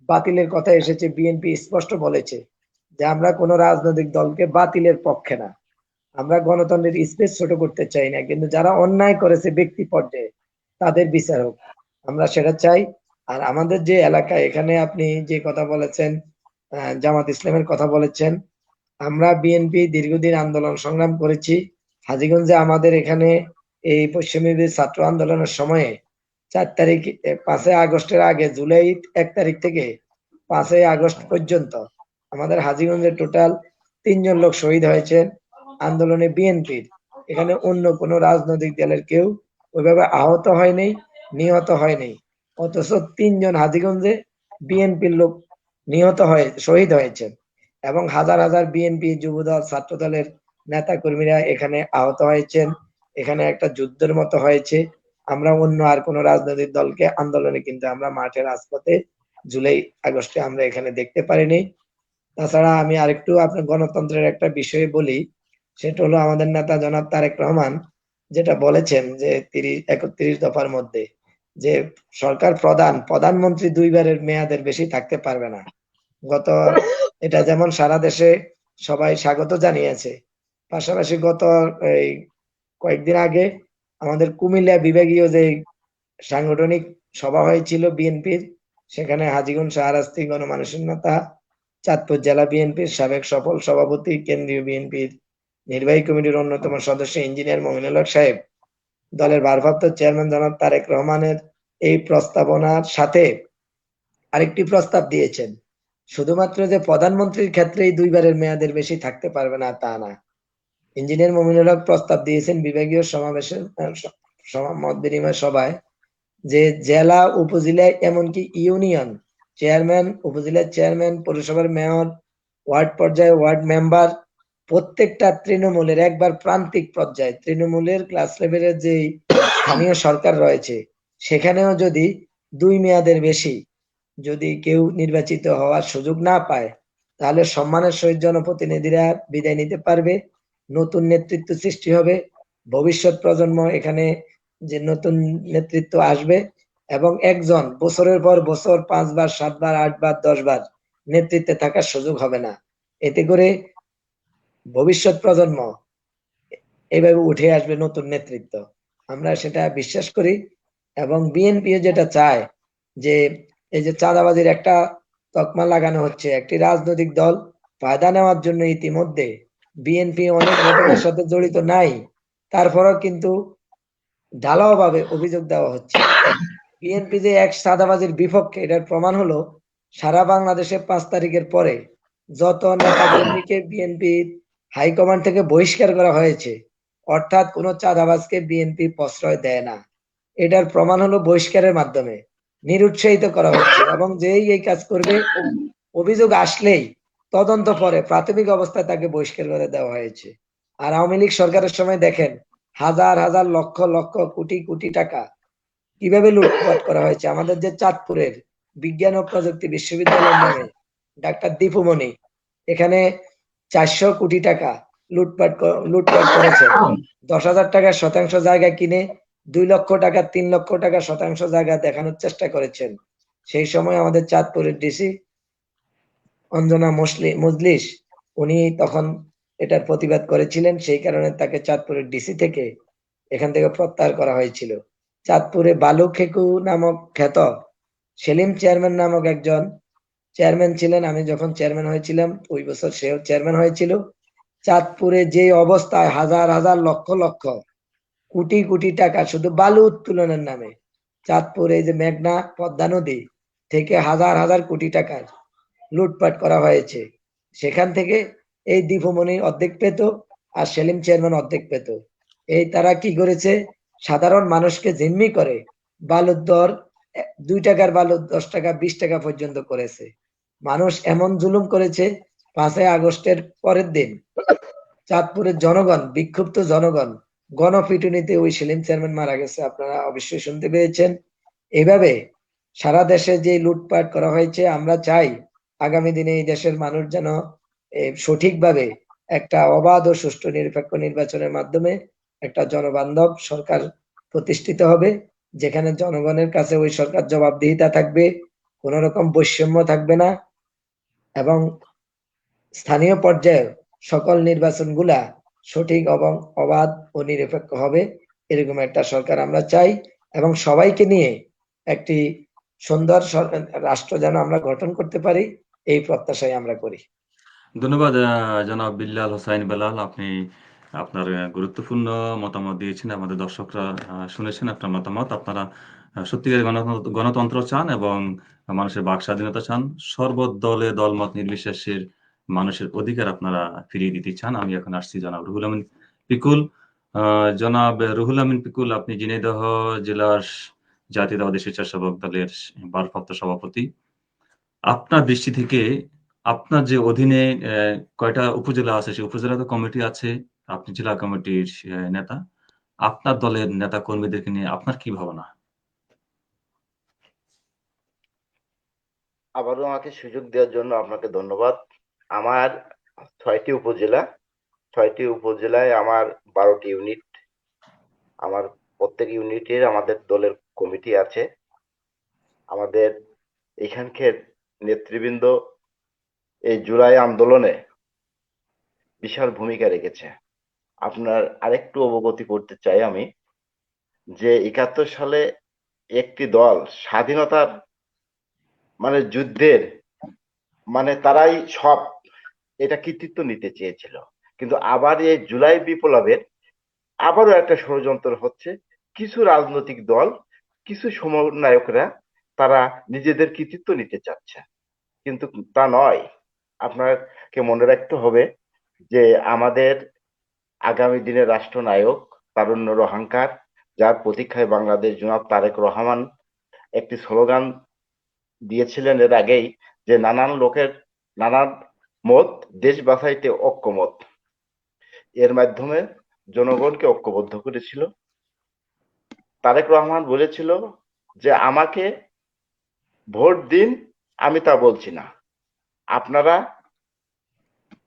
বাতিলের কথা এসেছে, বিএনপি স্পষ্ট বলেছে যে আমরা কোনো রাজনৈতিক দলকে বাতিলের পক্ষে না, আমরা গণতন্ত্রের স্পেস ছোট করতে চাই না, কিন্তু যারা অন্যায় করেছে ব্যক্তি পর্যায়ে তাদের বিচার হোক, আমরা সেটা চাই। আর আমাদের যে এলাকায়, এখানে আপনি যে কথা বলেছেন, জামাত ইসলামের কথা বলেছেন, আমরা বিএনপি দীর্ঘদিন আন্দোলন সংগ্রাম করেছি, হাজীগঞ্জে আমাদের এখানে এই পশ্চিমী ছাত্র আন্দোলনের সময়ে 5ই আগস্টের আগে জুলাই 1 তারিখ থেকে 5ই আগস্ট পর্যন্ত আমাদের হাজীগঞ্জে টোটাল 3 জন লোক শহীদ হয়েছে আন্দোলনে বিএনপির। এখানে অন্য কোনো রাজনৈতিক দলের কেউ ওইভাবে আহত হয়নি, নিহত হয়নি, অথচ 3 জন হাজীগঞ্জে বিএনপির লোক শহীদ হয়েছেন এবং হাজার হাজার বিএনপি, যুবদল, ছাত্রদলের নেতা কর্মীরা এখানে আহত হয়েছেন। এখানে একটা যুদ্ধের মতো হয়েছে। আমরা অন্য আর কোনো রাজনৈতিক দলকে আন্দোলনে কিন্তু আমরা মাঠে রাজপথে জুলাই আগস্টে আমরা এখানে দেখতে পারিনি। তাছাড়া আমি আরেকটু আপনার গণতন্ত্রের একটা বিষয়ে বলি, সেটা হলো আমাদের নেতা জনাব তারেক রহমান যেটা বলেছেন যে 31 দফার মধ্যে যে সরকার প্রধানমন্ত্রী 2 বারের মেয়াদের বেশি থাকতে পারবে না। এটা যেমন সারা দেশে সবাই স্বাগত জানিয়েছে, পাশাপাশি গত এই কয়েকদিন আগে আমাদের কুমিল্লা বিভাগীয় যে সাংগঠনিক সভা হয়েছিল বিএনপির, সেখানে হাজীগঞ্জ শাহরাস্তি গণমানুষের নেতা, চাঁদপুর জেলা বিএনপির সাবেক সফল সভাপতি, কেন্দ্রীয় বিএনপির নির্বাহী কমিটির অন্যতম সদস্য ইঞ্জিনিয়ার মমিনুল হক সাহেব, দলের ভারপ্রাপ্ত চেয়ারম্যান জনাব তারেক রহমানের এই প্রস্তাবনার সাথে আরেকটি প্রস্তাব দিয়েছেন। শুধুমাত্র যে প্রধানমন্ত্রীর ক্ষেত্রেই 2 বারের মেয়াদের বেশি থাকতে পারবে না তা না। ইঞ্জিনিয়ার মমিনুল হক প্রস্তাব দিয়েছেন বিভাগীয় সমাবেশের মত বিনিময় সভায় যে জেলা, উপজেলায়, এমনকি ইউনিয়ন চেয়ারম্যান, উপজেলার চেয়ারম্যান, পৌরসভার মেয়র, ওয়ার্ড পর্যায়ে ওয়ার্ড মেম্বার, প্রত্যেকটা তৃণমূলের একবার প্রান্তিক পর্যায়ে তৃণমূলের ক্লাস লেভেলের যে স্থানীয় সরকার রয়েছে সেখানেও যদি 2 মেয়াদের বেশি যদি কেউ নির্বাচিত হওয়ার সুযোগ না পায়, তাহলে সম্মানের সহিত জনপ্রতিনিধিরা বিদায় নিতে পারবে, নতুন নেতৃত্ব সৃষ্টি হবে, ভবিষ্যৎ প্রজন্ম এখানে যে নতুন নেতৃত্ব আসবে এবং একজন বছরের পর বছর 5 বার, 7 বার, 8 বার, 10 বার নেতৃত্বে থাকার সুযোগ হবে না। এতে করে ভবিষ্যৎ প্রজন্ম এইভাবে উঠে আসবে নতুন নেতৃত্ব, আমরা সেটা বিশ্বাস করি। এবং বিএনপি যেটা চায় যে এই যে চাঁদাবাজির একটা তকমা লাগানো হচ্ছে, একটি রাজনৈতিক দল ফায়দা নেওয়ার জন্য ইতিমধ্যে বিএনপি অনেক ঘটনার সাথে জড়িত নাই, তারপরেও কিন্তু ঢালাও ভাবে অভিযোগ দেওয়া হচ্ছে। বিএনপি যে এক চাঁদাবাজির বিপক্ষে, এটার প্রমাণ হলো সারা বাংলাদেশে 5 তারিখের পরে যত নেতা কর্মীকে বিএনপি হাইকমান্ড থেকে বহিষ্কার করা হয়েছে, অর্থাৎ কোনো চাঁদাবাজকে বিএনপি প্রশ্রয় দেয় না। এটার প্রমাণ হলো বহিষ্কারের মাধ্যমে নিরুৎসাহিত করা হচ্ছে এবং যেই এই কাজ করবে অভিযোগ আসলেই তদন্ত পরে প্রাথমিক অবস্থায় তাকে বহিষ্কার করে দেওয়া হয়েছে। আর আওয়ামী লীগ সরকারের সময় দেখেন হাজার হাজার লক্ষ লক্ষ কোটি কোটি টাকা কিভাবে লুটপাট করা হয়েছে। আমাদের যে চাঁদপুরের বিজ্ঞান ও প্রযুক্তি বিশ্ববিদ্যালয়ের নামে ডাক্তার দীপুমণি এখানে 400 কোটি টাকা লুটপাট করেছে। 10,000 টাকার শতাংশ জায়গা কিনে 2 লক্ষ টাকা, 3 লক্ষ টাকা শতাংশ জায়গা দেখানোর চেষ্টা করেছেন। সেই সময় আমাদের চাঁদপুরের ডিসি অঞ্জনা মজলিস উনি তখন এটার প্রতিবাদ করেছিলেন, সেই কারণে তাকে চাঁদপুরের ডিসি থেকে এখান থেকে প্রত্যাহার করা হয়েছিল। চাঁদপুরে বালুখেকু নামক খ্যাত সেলিম চেয়ারম্যান নামক একজন চেয়ারম্যান ছিলেন। আমি যখন চেয়ারম্যান হয়েছিলাম ওই বছর সেও চেয়ারম্যান হয়েছিল। চাঁদপুরে যে অবস্থায় হাজার হাজার লক্ষ লক্ষ কোটি কোটি টাকা শুধু বালু উত্তোলনের নামে, চাঁদপুরে যে মেঘনা পদ্মা নদী থেকে হাজার হাজার কোটি টাকার লুটপাট করা হয়েছে, সেখান থেকে এই দীপুমণি অর্ধেক পেত আর সেলিম চেয়ারম্যান অর্ধেক পেত। এই তারা কি করেছে, সাধারণ মানুষকে জিম্মি করে বালুর দর 2 টাকার বালু 10 টাকা 20 টাকা পর্যন্ত করেছে। মানুষ এমন জুলুম করেছে, 5ই আগস্টের পরের দিন চাঁদপুরের জনগণ, বিক্ষুব্ধ জনগণ গণপিটুনিতে ওই সেলিম চেয়ারম্যান মারা গেছে, আপনারা অবশ্যই শুনতে পেয়েছেন। এভাবে সারা দেশে যে লুটপাট করা হয়েছে, আমরা চাই আগামী দিনে এই দেশের মানুষ যেন সঠিকভাবে একটা অবাধ ও সুষ্ঠু নিরপেক্ষ নির্বাচনের মাধ্যমে একটা জনবান্ধব সরকার প্রতিষ্ঠিত হবে, যেখানে জনগণের কাছে ওই সরকার জবাবদিহিতা থাকবে, কোন রকম বৈষম্য থাকবে না এবং স্থানীয় পর্যায়ে সকল নির্বাচনগুলা সঠিক এবং অবাধ ও নিরপেক্ষ হবে। এরকম একটা সরকার আমরা চাই এবং সবাইকে নিয়ে একটি সুন্দর রাষ্ট্র যেন আমরা গঠন করতে পারি, এই প্রত্যাশাই আমরা করি। ধন্যবাদ জনাব বিল্লাল হোসাইন বেলাল, আপনি আপনার গুরুত্বপূর্ণ মতামত দিয়েছেন। আমাদের দর্শকরা শুনেছেন আপনার মতামত। আপনারা সত্যিকারের গণতন্ত্র চান এবং মানুষের বাক স্বাধীনতা চান। সর্বদলে দলমত নির্বিশেষের মানুষের অধিকার আপনারা ফিরিয়ে দিতে চান। আমি এখন আসছি জনাব রুহুল আমিন পিকুল। জনাব রুহুল আমিন পিকুল, আপনি ঝিনাইদহ জেলার জাতীয়তাবাদী স্বেচ্ছাসেবক দলের ভারপ্রাপ্ত সভাপতি। আপনার দৃষ্টি থেকে আপনার যে অধীনে কয়টা উপজেলা আছে, সেই উপজেলাতে কমিটি আছে, আপনি জেলা কমিটির নেতা। আপনার দলের নেতা কর্মীদেরকে নিয়ে আপনার কি ভাবনা? আবারও আমাকে সুযোগ দেওয়ার জন্য আপনাকে ধন্যবাদ। আমার 6টি উপজেলা, 6টি উপজেলায় আমার 12টি ইউনিট। আমার প্রত্যেক ইউনিটের আমাদের দলের কমিটি আছে। আমাদের এখানকার নেতৃবৃন্দ এই জুলাই আন্দোলনে বিশাল ভূমিকা রেখেছে। আপনার আরেকটু অবগতি করতে চাই আমি, যে 71 সালে একটি দল স্বাধীনতার মানে যুদ্ধের মানে তারাই সব এটা কৃতিত্ব নিতে চেয়েছিল, কিন্তু আবার এই জুলাই বিপ্লবের আবারও একটা ষড়যন্ত্র হচ্ছে। কিছু রাজনৈতিক দল, কিছু সমন্বয়করা তারা নিজেদের কৃতিত্ব নিতে চাচ্ছে, কিন্তু তা নয়। আপনাকে মনে রাখতে হবে যে আমাদের আগামী দিনের রাষ্ট্রনায়ক, তারুণ্যের অহংকার, যার প্রতীক্ষায় বাংলাদেশ, জনাব তারেক রহমান একটি স্লোগান দিয়েছিলেন এর আগেই, যে নানান লোকের নানান মত, দেশ বাঁচাইতে ঐক্যমত। এর মাধ্যমে জনগণকে ঐক্যবদ্ধ করেছিল। তারেক রহমান বলেছিল যে আমাকে ভোট দিন, আমি তা বলছি না, আপনারা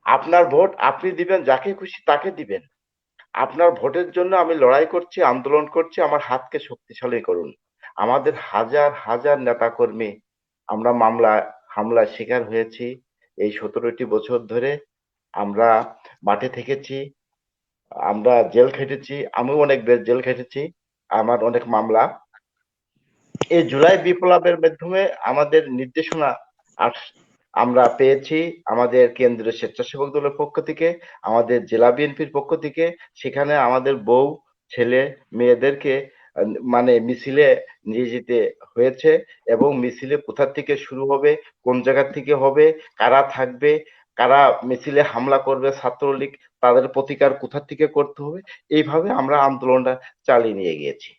আপনার ভোট আপনি দিবেন, যাকে খুশি তাকে দিবেন। আপনার ভোটের জন্য আমি লড়াই করছি, আন্দোলন করছি, আমার হাতকে শক্তিশালী করুন। আমাদের হাজার হাজার নেতাকর্মী আমরা হামলার শিকার হয়েছি। এই 17টি বছর ধরে আমরা মাঠে থেকেছি, আমরা জেল খেটেছি, আমিও অনেক বেশ জেল খেটেছি, আমার অনেক মামলা। এই জুলাই বিপ্লবের মাধ্যমে আমাদের নির্দেশনা আমরা পেয়েছি আমাদের কেন্দ্রীয় স্বেচ্ছাসেবক দলের পক্ষ থেকে, আমাদের জেলা বিএনপির পক্ষ থেকে। সেখানে আমাদের বউ ছেলে মেয়েদেরকে মানে মিছিলে নিয়ে যেতে হয়েছে, এবং মিছিলে কোথা থেকে শুরু হবে, কোন জায়গা থেকে হবে, কারা থাকবে, কারা মিছিলে হামলা করবে, ছাত্রলীগ, তাদের প্রতিকার কোথা থেকে করতে হবে, এইভাবে আমরা আন্দোলনটা চালিয়ে নিয়ে গিয়েছি।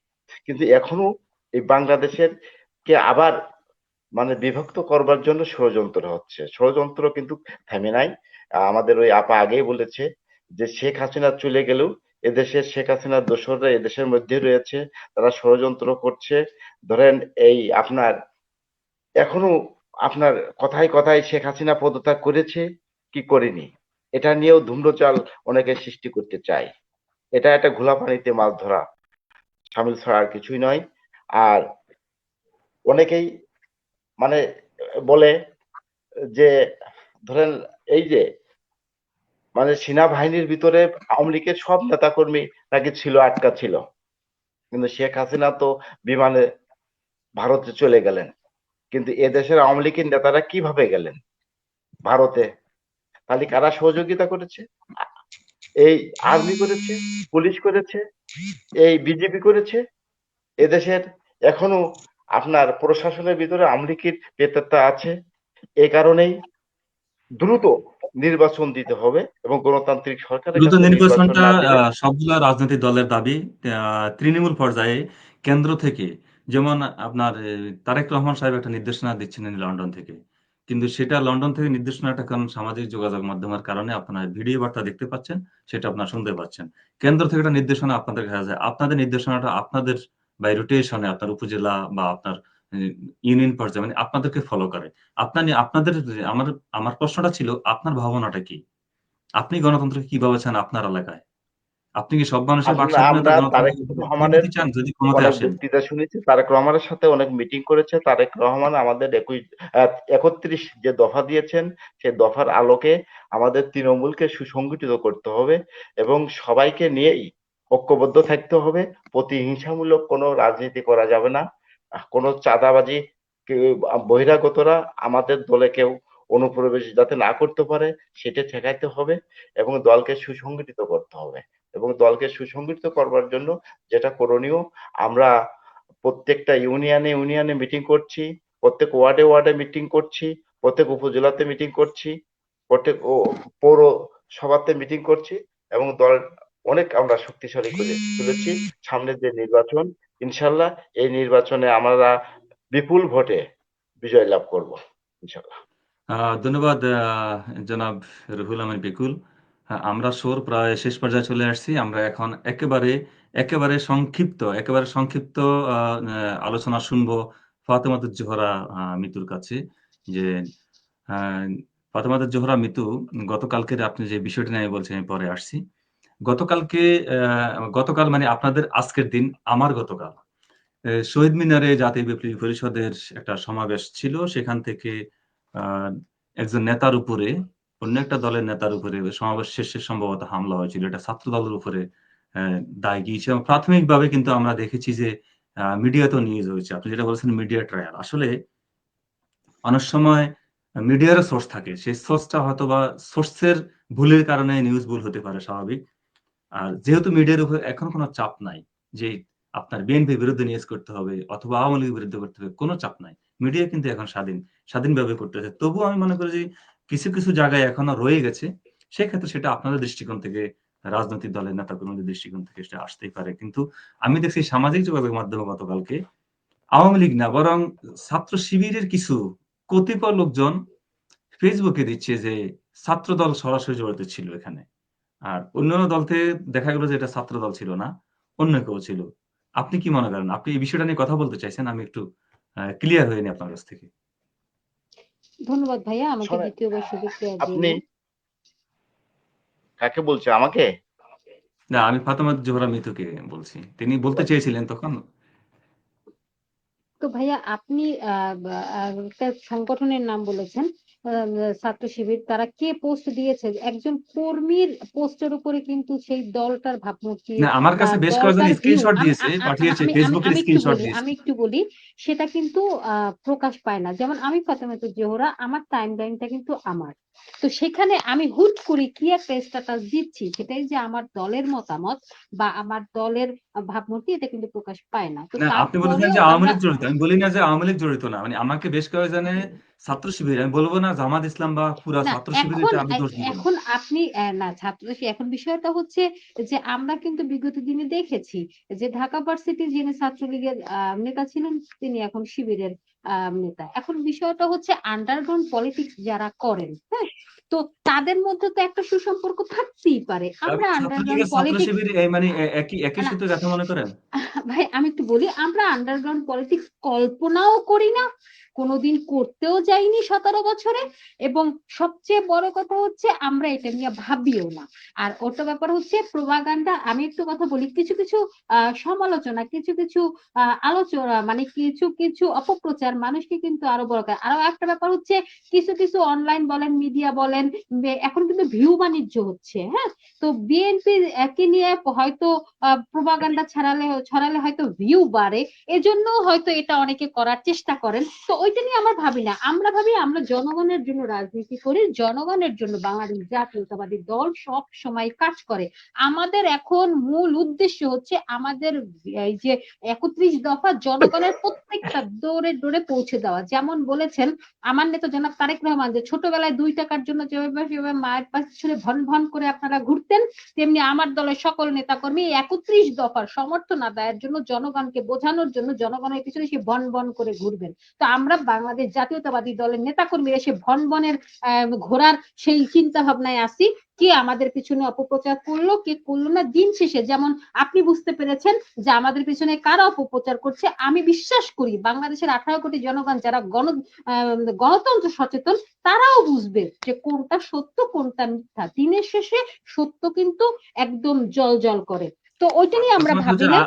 কিন্তু এখনো এই বাংলাদেশের কে আবার মানে বিভক্ত করবার জন্য ষড়যন্ত্র হচ্ছে। ষড়যন্ত্র কিন্তু থেমে নাই। আমাদের ওই আপা আগেই বলেছে যে শেখ হাসিনা চলে গেলেও এদেশের শেখ হাসিনার দোসররা এদেশের মধ্যে রয়েছে, তারা ষড়যন্ত্র করছে। ধরেন এই আপনার এখনো আপনার কথায় কথায় শেখ হাসিনা পদত্যাগ করেছে কি করেনি, এটা নিয়েও ধূম্রজাল অনেকে সৃষ্টি করতে চায়। এটা একটা ঘোলা পানিতে মাছ ধরা সামিল ছাড়া আর কিছুই নয়। আর অনেকেই মানে বলে যে ধরেন এই যে মানে সেনাবাহিনীর ভিতরে আওয়ামী লীগের সব নেতাকর্মী নাকি ছিল, আটকা ছিল, কিন্তু শেখ হাসিনা তো বিমানে ভারতে চলে গেলেন। কিন্তু এদেশের আওয়ামী লীগের নেতারা কিভাবে গেলেন ভারতে? তাহলে কারা সহযোগিতা করেছে? এই আর্মি করেছে, পুলিশ করেছে, এই বিজেপি করেছে। এদেশের এখনো আপনার প্রশাসনের ভিতরে আওয়ামী লীগের পেতাত্তা আছে। এই কারণেই দ্রুত নির্বাচন দিতে হবে এবং গণতান্ত্রিক সরকারের দ্রুত কাছে নির্বাচন নির্বাচনটা না দিলে সবগুলা রাজনৈতিক দলের দাবি। তৃণমূল পর্যায়ে কেন্দ্র থেকে যেমন আপনার তারেক রহমান সাহেব একটা নির্দেশনা দিচ্ছিলেন লন্ডন থেকে। কিন্তু সেটা লন্ডন থেকে নির্দেশনাটা কারণ সামাজিক যোগাযোগ মাধ্যমের কারণে আপনারা ভিডিও বার্তা দেখতে পাচ্ছেন, সেটা আপনারা শুনতে পাচ্ছেন। কেন্দ্র থেকে একটা নির্দেশনা আপনাদের কাছে যায়। আপনাদের নির্দেশনাটা আপনাদের বাই রোটেশনে আপনার উপজেলা বা আপনার ইউনিয়ন পর্যায়ে মানে আপনাদেরকে ফলো করে। আপনাদের আমার আমার প্রশ্নটা ছিল আপনার ভাবনাটা কি? আপনি গণতন্ত্রকে কিভাবে চান আপনার এলাকায়? আপনি কি সব মানুষের বাক আসলে স্বাধীনতা আমরা তারেক গণতন্ত্র ফিরিয়ে রহমানের দিতে চান যদি ক্ষমতায় অনেক আসেন? বক্তৃতা শুনেছি, তারেক রহমানের সাথে অনেক মিটিং করেছে। তারেক রহমান আমাদের 31 যে দফা দিয়েছেন, সেই দফার আলোকে আমাদের তৃণমূলকে সুসংগঠিত করতে হবে এবং সবাইকে নিয়েই ঐক্যবদ্ধ থাকতে হবে। প্রতিহিংসামূলক কোনো রাজনীতি করা যাবে না। কোনো চাঁদাবাজি, বহিরাগতরা আমাদের দলে কেউ অনুপ্রবেশ যাতে না করতে পারে সেটা ঠেকাইতে হবে এবং দলকে সুসংগঠিত করতে হবে। এবং দলকে সুসংগঠিত করবার জন্য যেটা করণীয়, আমরা প্রত্যেকটা ইউনিয়নে মিটিং করছি, প্রত্যেক ওয়ার্ডে মিটিং করছি, প্রত্যেক উপজেলাতে মিটিং করছি, প্রত্যেক পৌরসভাতে মিটিং করছি এবং দল অনেক আমরা শক্তিশালী করে তুলেছি। সামনের যে নির্বাচন, ইনশাল্লাহ এই নির্বাচনে আমরা বিপুল ভোটে বিজয় লাভ করব ইনশাল্লাহ। ধন্যবাদ জনাব রুহুল আমিন বিকুল। আমরা প্রায় শেষ পর্যায়ে চলে আসছি। আমরা এখন একেবারে সংক্ষিপ্ত আলোচনা শুনবো ফাতেমাতুজ জোহরা মিতুর কাছে। যে ফাতেমাতুজ জোহরা মিতু, গতকালকের আপনি যে বিষয়টি নিয়ে বলছেন, আমি পরে আসছি। গতকাল মানে আপনাদের আজকের দিন, আমার গতকাল শহীদ মিনারে জাতীয় বিপ্লবী পরিষদের একটা সমাবেশ ছিল। সেখান থেকে একজন নেতার উপরে, অন্য একটা দলের নেতার উপরে সমাবেশ শেষে সম্ভবত হামলা হয়েছিল। এটা ছাত্র দলের উপরে দায় গিয়েছে এবং প্রাথমিকভাবে কিন্তু আমরা দেখেছি যে মিডিয়াতেও নিউজ হয়েছে। আপনি যেটা বলছেন মিডিয়া ট্রায়াল, আসলে অনেক সময় মিডিয়ারও সোর্স থাকে, সেই সোর্সটা হয়তো বা সোর্সের ভুলের কারণে নিউজ ভুল হতে পারে, স্বাভাবিক। আর যেহেতু মিডিয়ার উপর এখন কোনো চাপ নাই যে আপনার বিএনপির বিরুদ্ধে নিউজ করতে হবে অথবা আওয়ামী লীগের বিরুদ্ধে করতে হবে, কোনো চাপ নাই। মিডিয়া কিন্তু এখন স্বাধীনভাবে করতেছে। তবুও আমি মনে করি যে কিছু জায়গায় এখনো রয়ে গেছে। সেক্ষেত্রে সেটা আপনাদের দৃষ্টিকোণ থেকে, রাজনৈতিক দলের নেতাকর্মীদের দৃষ্টিকোণ থেকে সেটা আসতেই পারে। কিন্তু আমি দেখছি সামাজিক যোগাযোগ মাধ্যমে গতকালকে আওয়ামী লীগ না, বরং ছাত্র শিবিরের কিছু কতিপয় লোকজন ফেসবুকে দিচ্ছে যে ছাত্র দল সরাসরি জড়িত ছিল এখানে। আর অন্যান্য দল থেকে দেখা গেল যে এটা ছাত্র দল ছিল না, অন্য কেউ ছিল। আপনি কি মনে করেন? আপনি এই বিষয়টা নিয়ে কথা বলতে চাইছেন, আমি একটু ক্লিয়ার হয়নি আপনার কাছ থেকে। ধন্যবাদ ভাইয়া আমাকে শোনেন, দ্বিতীয়বার সুযোগ দেওয়ার আপনি জন্য। কাকে বলছে, আমাকে? না, আমি ফাতেমা জোহরা মিতুকে বলছি। তিনি বলতে চেয়েছিলেন তখন। তো ভাইয়া আপনি একটা সংগঠনের নাম বলেছেন, ছাত্র শিবির। তারা কে পোস্ট দিয়েছে? একজন কর্মীর পোস্টের উপরে কিন্তু সেই দলটার ভাবমূর্তি না, আমার বা কাছে বেশ কয়েকজন দলটার ভিউ, স্ক্রিনশট দিয়েছে, পাঠিয়েছে, ফেসবুকের স্ক্রিনশট দিয়েছে। আমি একটু বলি, সেটা কিন্তু প্রকাশ পায় না। যেমন আমি ফাতেমাতুজ জোহরা, আমার টাইম লাইনটা কিন্তু আমার। তো সেখানে আমি হুট করে কি একটা স্ট্যাটাস দিচ্ছি, সেটাই যে আমার দলের মতামত বা আমার দলের ভাবমূর্তি, এটা কিন্তু প্রকাশ পায় না। তো না, আপনি বলেছেন তারপরেও যে আওয়ামী আমরা লীগ জড়িত। আমি বলি না যে আওয়ামী লীগ জড়িত না। মানে আমাকে বেশ কয়েকজনে ছাত্র শিবির, আমি বলবো না জামাত ইসলাম বা পুরা না, ছাত্র শিবিরটা আমি দোষ দিব না। এখন আপনি না এখন বিষয়টা হচ্ছে যে আমরা কিন্তু বিগত দিনে দেখেছি যে ঢাকা ভার্সিটির যিনি ছাত্রলীগের নেতা ছিলেন, তিনি এখন শিবিরের নেতা। এখন বিষয়টা হচ্ছে আন্ডারগ্রাউন্ড পলিটিক্স যারা করেন, হ্যাঁ, তো তাদের মধ্যে তো একটা সুসম্পর্ক থাকতেই পারে। আমরা আন্ডারগ্রাউন্ড ছাত্রলীগের ছাত্র পলিটিক্স শিবির মানে একই না, সূত্রে কথা মনে করেন? ভাই আমি একটু বলি, আমরা আন্ডারগ্রাউন্ড পলিটিক্স কল্পনাও করি না, কোনোদিন করতেও যাইনি 17 বছরে, এবং সবচেয়ে বড় কথা হচ্ছে আমরা এটা নিয়ে ভাবিও না। আর ওটা ব্যাপার হচ্ছে প্রোপাগান্ডা। আমি একটু কথা বলি, কিছু সমালোচনা, কিছু আলোচনা, মানে কিছু অপপ্রচার মানুষকে কিন্তু আরো বড় করে। আরো একটা ব্যাপার হচ্ছে, কিছু অনলাইন বলেন, মিডিয়া বলেন, এখন কিন্তু ভিউ বাণিজ্য হচ্ছে, হ্যাঁ। তো বিএনপি কে নিয়ে হয়তো প্রোপাগান্ডা ছড়ালে হয়তো ভিউ বাড়ে, এজন্য হয়তো এটা অনেকে করার চেষ্টা করেন। তো ওইটা নিয়ে আমরা ভাবি না। আমরা ভাবি আমরা জনগণের জন্য রাজনীতি করি, জনগণের জন্য বাংলাদেশ জাতীয়তাবাদী দল সব সময় কাজ করে। আমাদের এখন মূল উদ্দেশ্য হচ্ছে আমাদের এই যে 31 দফা জনগণের প্রত্যেকটা দৌড়ে পৌঁছে দেওয়া। যেমন বলেছেন আমার নেতা জনাব তারেক রহমান, যে ছোটবেলায় 2 টাকার জন্য যেভাবে মায়ের পাশে ভন ভন করে আপনারা ঘুরতেন, তেমনি আমার দলের সকল নেতাকর্মী 31 দফার সমর্থন আদায়ের জন্য, জনগণকে বোঝানোর জন্য, জনগণের পিছনে সে ভন ভন করে ঘুরবেন। তো আমরা বাংলাদেশ জাতীয়তাবাদী দলের নেতাকর্মীরা সে ভন ভনের ঘোরার সেই চিন্তা ভাবনায় আছি। কে আমাদের পিছনে অপপ্রচার করলো, কে করলো না, দিন শেষে যেমন আপনি বুঝতে পেরেছেন যে আমাদের পিছনে কারা অপপ্রচার করছে, আমি বিশ্বাস করি বাংলাদেশের 18 কোটি জনগণ যারা গণতন্ত্র সচেতন, তারাও বুঝবে যে কোনটা সত্য কোনটা মিথ্যা। দিনের শেষে সত্য কিন্তু একদম জল করে। তো ওইটা নিয়ে আমরা ভাবি না।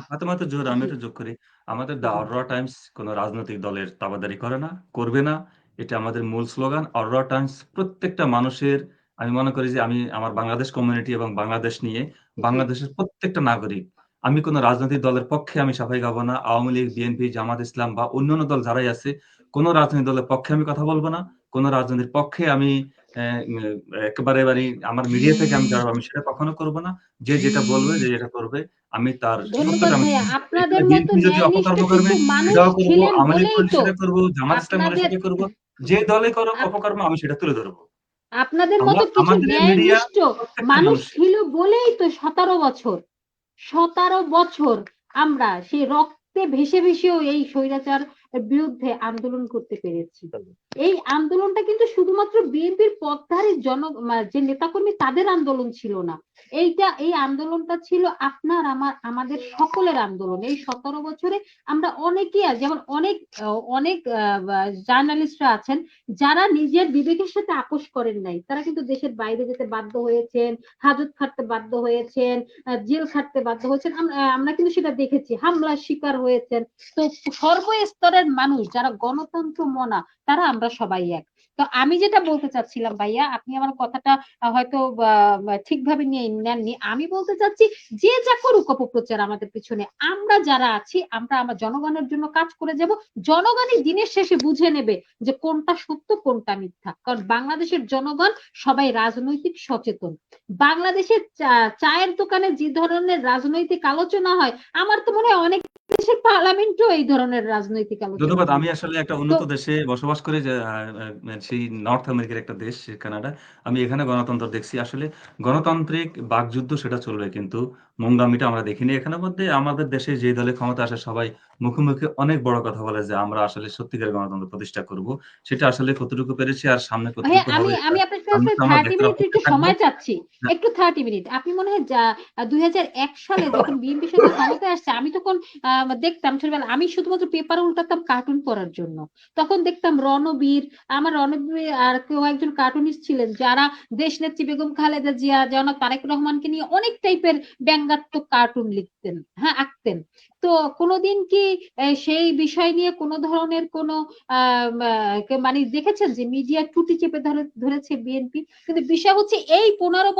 ফাতেমা তো জোহরা, আমি একটু যোগ করি। আমাদের দ্য অরোরা টাইমস কোন রাজনৈতিক দলের তাবাদারি করে না, করবে না। এটা আমাদের মূল স্লোগান। অরোরা টাইমস প্রত্যেকটা মানুষের, আমি মনে করি যে আমি আমার বাংলাদেশ কমিউনিটি এবং বাংলাদেশ নিয়ে, বাংলাদেশের প্রত্যেকটা নাগরিক, আমি কোন রাজনৈতিক দলের পক্ষে আমি সাফাই গাবো না। আওয়ামী লীগ, বিএনপি, জামাত ইসলাম বা অন্যান্য দল যারাই আছে, কোনো রাজনৈতিক দলের পক্ষে আমি কথা বলবো না, কোনো রাজনীতির পক্ষে আমি একেবারে আমার মিডিয়া থেকে আমি সেটা কখনো করব না। যে যেটা বলবে, যে যেটা করবে, আমি তার ধন্যবাদ সত্যটা আমি ভাইয়া। তুলে ধরবো। আপনাদের এখানে মতো বিএনপি যদি ন্যায়নিষ্ঠ অপকর্ম করবে কিছু মানুষ সেটাও করব, ছিলেন আওয়ামী লীগ বলেই করলে তো সেটা করব, জামাত ইসলাম করলে আপনাদের সেটা করব। যে দলে করুক আপ- অপকর্ম আমি সেটা তুলে ধরবো। আপনাদের মতো কিছু আমাদের মিডিয়া ন্যায়নিষ্ঠ প্রত্যেকটা মানুষ মানুষ ছিল বলেই তো 17 বছর আমরা সেই রক্তে ভেসে ভেসেও এই স্বৈরাচার বিরুদ্ধে আন্দোলন করতে পেরেছি। এই আন্দোলনটা কিন্তু শুধুমাত্র বিএনপির পথধারী যে নেতাকর্মী তাদের আন্দোলন ছিল না। এই আন্দোলনটা ছিল আপনার আমাদের সকলের আন্দোলন। এই 17 বছরে আমরা অনেকেই যেমন অনেক জার্নালিস্টরা আছেন যারা নিজের বিবেকের সাথে আপোষ করেন নাই, তারা কিন্তু দেশের বাইরে যেতে বাধ্য হয়েছেন, হাজত খাটতে বাধ্য হয়েছেন, জেল খাটতে বাধ্য হয়েছেন। আমরা কিন্তু সেটা দেখেছি, হামলার শিকার হয়েছেন। তো সর্বস্তরের মানুষ যারা গণতন্ত্র মনা, তারা আমরা সবাই এক। তো আমি যেটা বলতে চাচ্ছিলাম ভাইয়া, আপনি আমার কথাটা হয়তো ঠিকভাবে নিয়ে নেননি। আমি বলতে চাচ্ছি যে যা করুক অপপ্রচার আমাদের পিছনে, আমরা যারা আছি আমরা আমার জনগণের জন্য কাজ করে যাব। জনগণই দিনের শেষে বুঝে নেবে যে কোনটা সত্য কোনটা মিথ্যা। কারণ বাংলাদেশের জনগণ সবাই রাজনৈতিক সচেতন। বাংলাদেশের চায়ের দোকানে যে ধরনের রাজনৈতিক আলোচনা হয়, আমার তো মনে হয় অনেক দেশের পার্লামেন্টও এই ধরনের রাজনৈতিক আলোচনা ধন্যবাদ। হয়। আমি আসলে একটা তো উন্নত দেশে বসবাস করি, যে সেই নর্থ আমেরিকার একটা দেশ, কানাডা। আমি এখানে গণতন্ত্র দেখছি। আসলে গণতান্ত্রিক বাকযুদ্ধ সেটা চলবে, কিন্তু মোংদামিটা আমরা দেখিনি। এখানের মধ্যে আমাদের দেশে যে দলে ক্ষমতা আসে সবাই মুখে মুখে অনেক বড় কথা বলে যে আমরা আসলে সত্যিকার গণতন্ত্র প্রতিষ্ঠা করব। সেটা আসলে কতটুকু পেরেছি আর সামনে ভাইয়া, কতটুকু আমি হবে এটা আমি আপনার সামনে কাছে তো আমরা 30 দেখার মিনিট একটু অপেক্ষায় থাকবো। সময় চাচ্ছি। একটু 30 মিনিট। আপনি মনে হয় 2001 সালে যখন বিএনপি সরকার ক্ষমতায় আসছে, আমি তখন দেখতাম ছোটবেলা, আমি শুধুমাত্র পেপার উল্টাতাম কার্টুন পড়ার জন্য। তখন দেখতাম রণবীর, আমার রণবীর আর কেউ একজন কার্টুনিস্ট ছিলেন যারা দেশনেত্রী বেগম খালেদা জিয়া, জনাব তারেক রহমানকে নিয়ে অনেক টাইপের ব্যঙ্গাত্মক কার্টুন লিখতেন, হ্যাঁ আঁকতেন। তো কোনোদিন কি সেই বিষয় নিয়ে কোনো ধরনের কোনো মানে দেখেছেন যে মিডিয়া টুটি চেপে ধরেছে বিএনপি? কিন্তু বিষয় হচ্ছে এই 15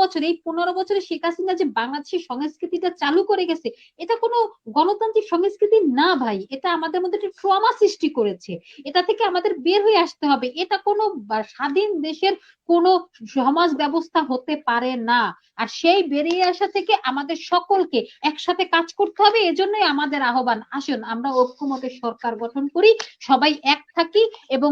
বছরে শেখ হাসিনা যে বাংলাদেশের সংস্কৃতিটা চালু করে গেছে, এটা কোনো গণতান্ত্রিক সংস্কৃতি না ভাই। এটা আমাদের মধ্যে একটা ট্রমা সৃষ্টি করেছে। এটা থেকে আমাদের বের হয়ে আসতে হবে। এটা কোনো স্বাধীন দেশের কোনো সমাজ ব্যবস্থা হতে পারে না। আর সেই বেরিয়ে আসা থেকে আমাদের সকলকে একসাথে কাজ করতে হবে। এজন্যই আমাদের আহ্বান, আসুন আমরা ঐক্যমতের সরকার গঠন করি, সবাই এক থাকি। এবং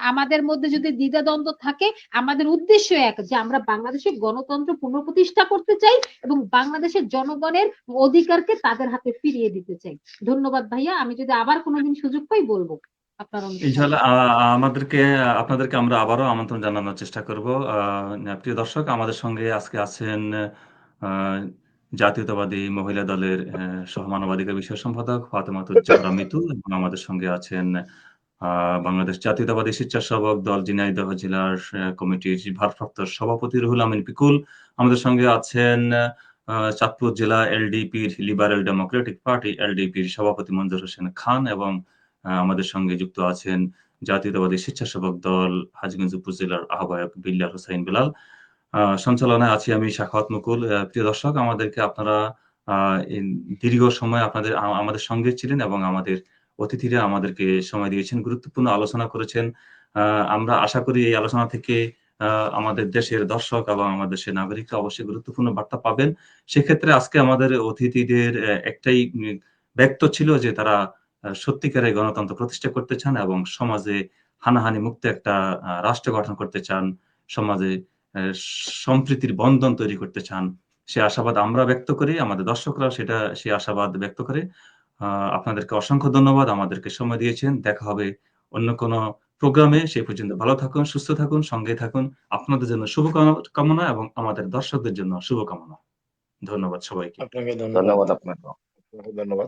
আমাদের মধ্যে যদি দ্বিধাদ্বন্দ্ব থাকে, আমাদের উদ্দেশ্য এক, যে আমরা বাংলাদেশের গণতন্ত্র পুনঃপ্রতিষ্ঠা করতে চাই এবং বাংলাদেশের জনগণের অধিকারকে তাদের হাতে ফিরিয়ে দিতে চাই। ধন্যবাদ ভাইয়া। আমি যদি আবার কোনোদিন সুযোগ পাই বলবো আপনার অনুষ্ঠানে। ইনশাআল্লাহ আপনাদেরকে আমরা আবারও আমন্ত্রণ জানানোর চেষ্টা করব। প্রিয় দর্শক, আমাদের সঙ্গে আজকে আছেন আ জাতীয়তাবাদী মহিলা দলের সহ-মানবাধিকার বিষয়ক সম্পাদক ফাতেমাতুজ্জাহরা মিতু, এবং আমাদের সঙ্গে আছেন আ বাংলাদেশ জাতীয়তাবাদী স্বেচ্ছাসেবক দল ঝিনাইদহ জেলার কমিটির ভারপ্রাপ্ত সভাপতি রুহুল আমিন পিকুল। আমাদের সঙ্গে আছেন চাঁদপুর জেলা এলডিপির লিবারেল ডেমোক্রেটিক পার্টি এলডিপির সভাপতি মঞ্জুর হোসেন খান, এবং আমাদের সঙ্গে যুক্ত আছেন জাতীয়তাবাদী স্বেচ্ছাসেবক দল হাজীগঞ্জ উপজেলার আহ্বায়ক বিল্লাল হোসাইন বেলাল। সঞ্চালনায় আছি আমি সাখাওয়াত মুকুল। প্রিয় দর্শক, আমাদেরকে আপনারা এই দীর্ঘ সময় আমাদের সঙ্গে ছিলেন, এবং আমাদের অতিথিরা আমাদেরকে সময় দিয়েছেন, গুরুত্বপূর্ণ আলোচনা করেছেন। আমরা আশা করি এই আলোচনা থেকে আ আমাদের দেশের দর্শক এবং আমাদের দেশের নাগরিকরা অবশ্যই গুরুত্বপূর্ণ বার্তা পাবেন। সেক্ষেত্রে আজকে আমাদের অতিথিদের একটাই ব্যক্ত ছিল যে তারা সত্যিকারের গণতন্ত্র প্রতিষ্ঠা করতে চান এবং সমাজে হানাহানি মুক্ত একটা রাষ্ট্র গঠন করতে চান। সমাজে সম্প্রীতির বন্ধন তৈরি করতে চান। সে আশাবাদ আমরা ব্যক্ত করি, আমাদের দর্শকরাও সেই আশাবাদ ব্যক্ত করে। আ আপনাদেরকে অসংখ্য ধন্যবাদ। আমাদেরকে সময় দিয়েছেন। দেখা হবে অন্য কোনো প্রোগ্রামে। সেই পর্যন্ত ভালো থাকুন, সুস্থ থাকুন, সঙ্গেই থাকুন। আপনাদের জন্য কামনা এবং আমাদের দর্শকদের জন্য শুভকামনা। ধন্যবাদ সবাইকে। আপনাকে ধন্যবাদ। ধন্যবাদ আপনাকে। ধন্যবাদ।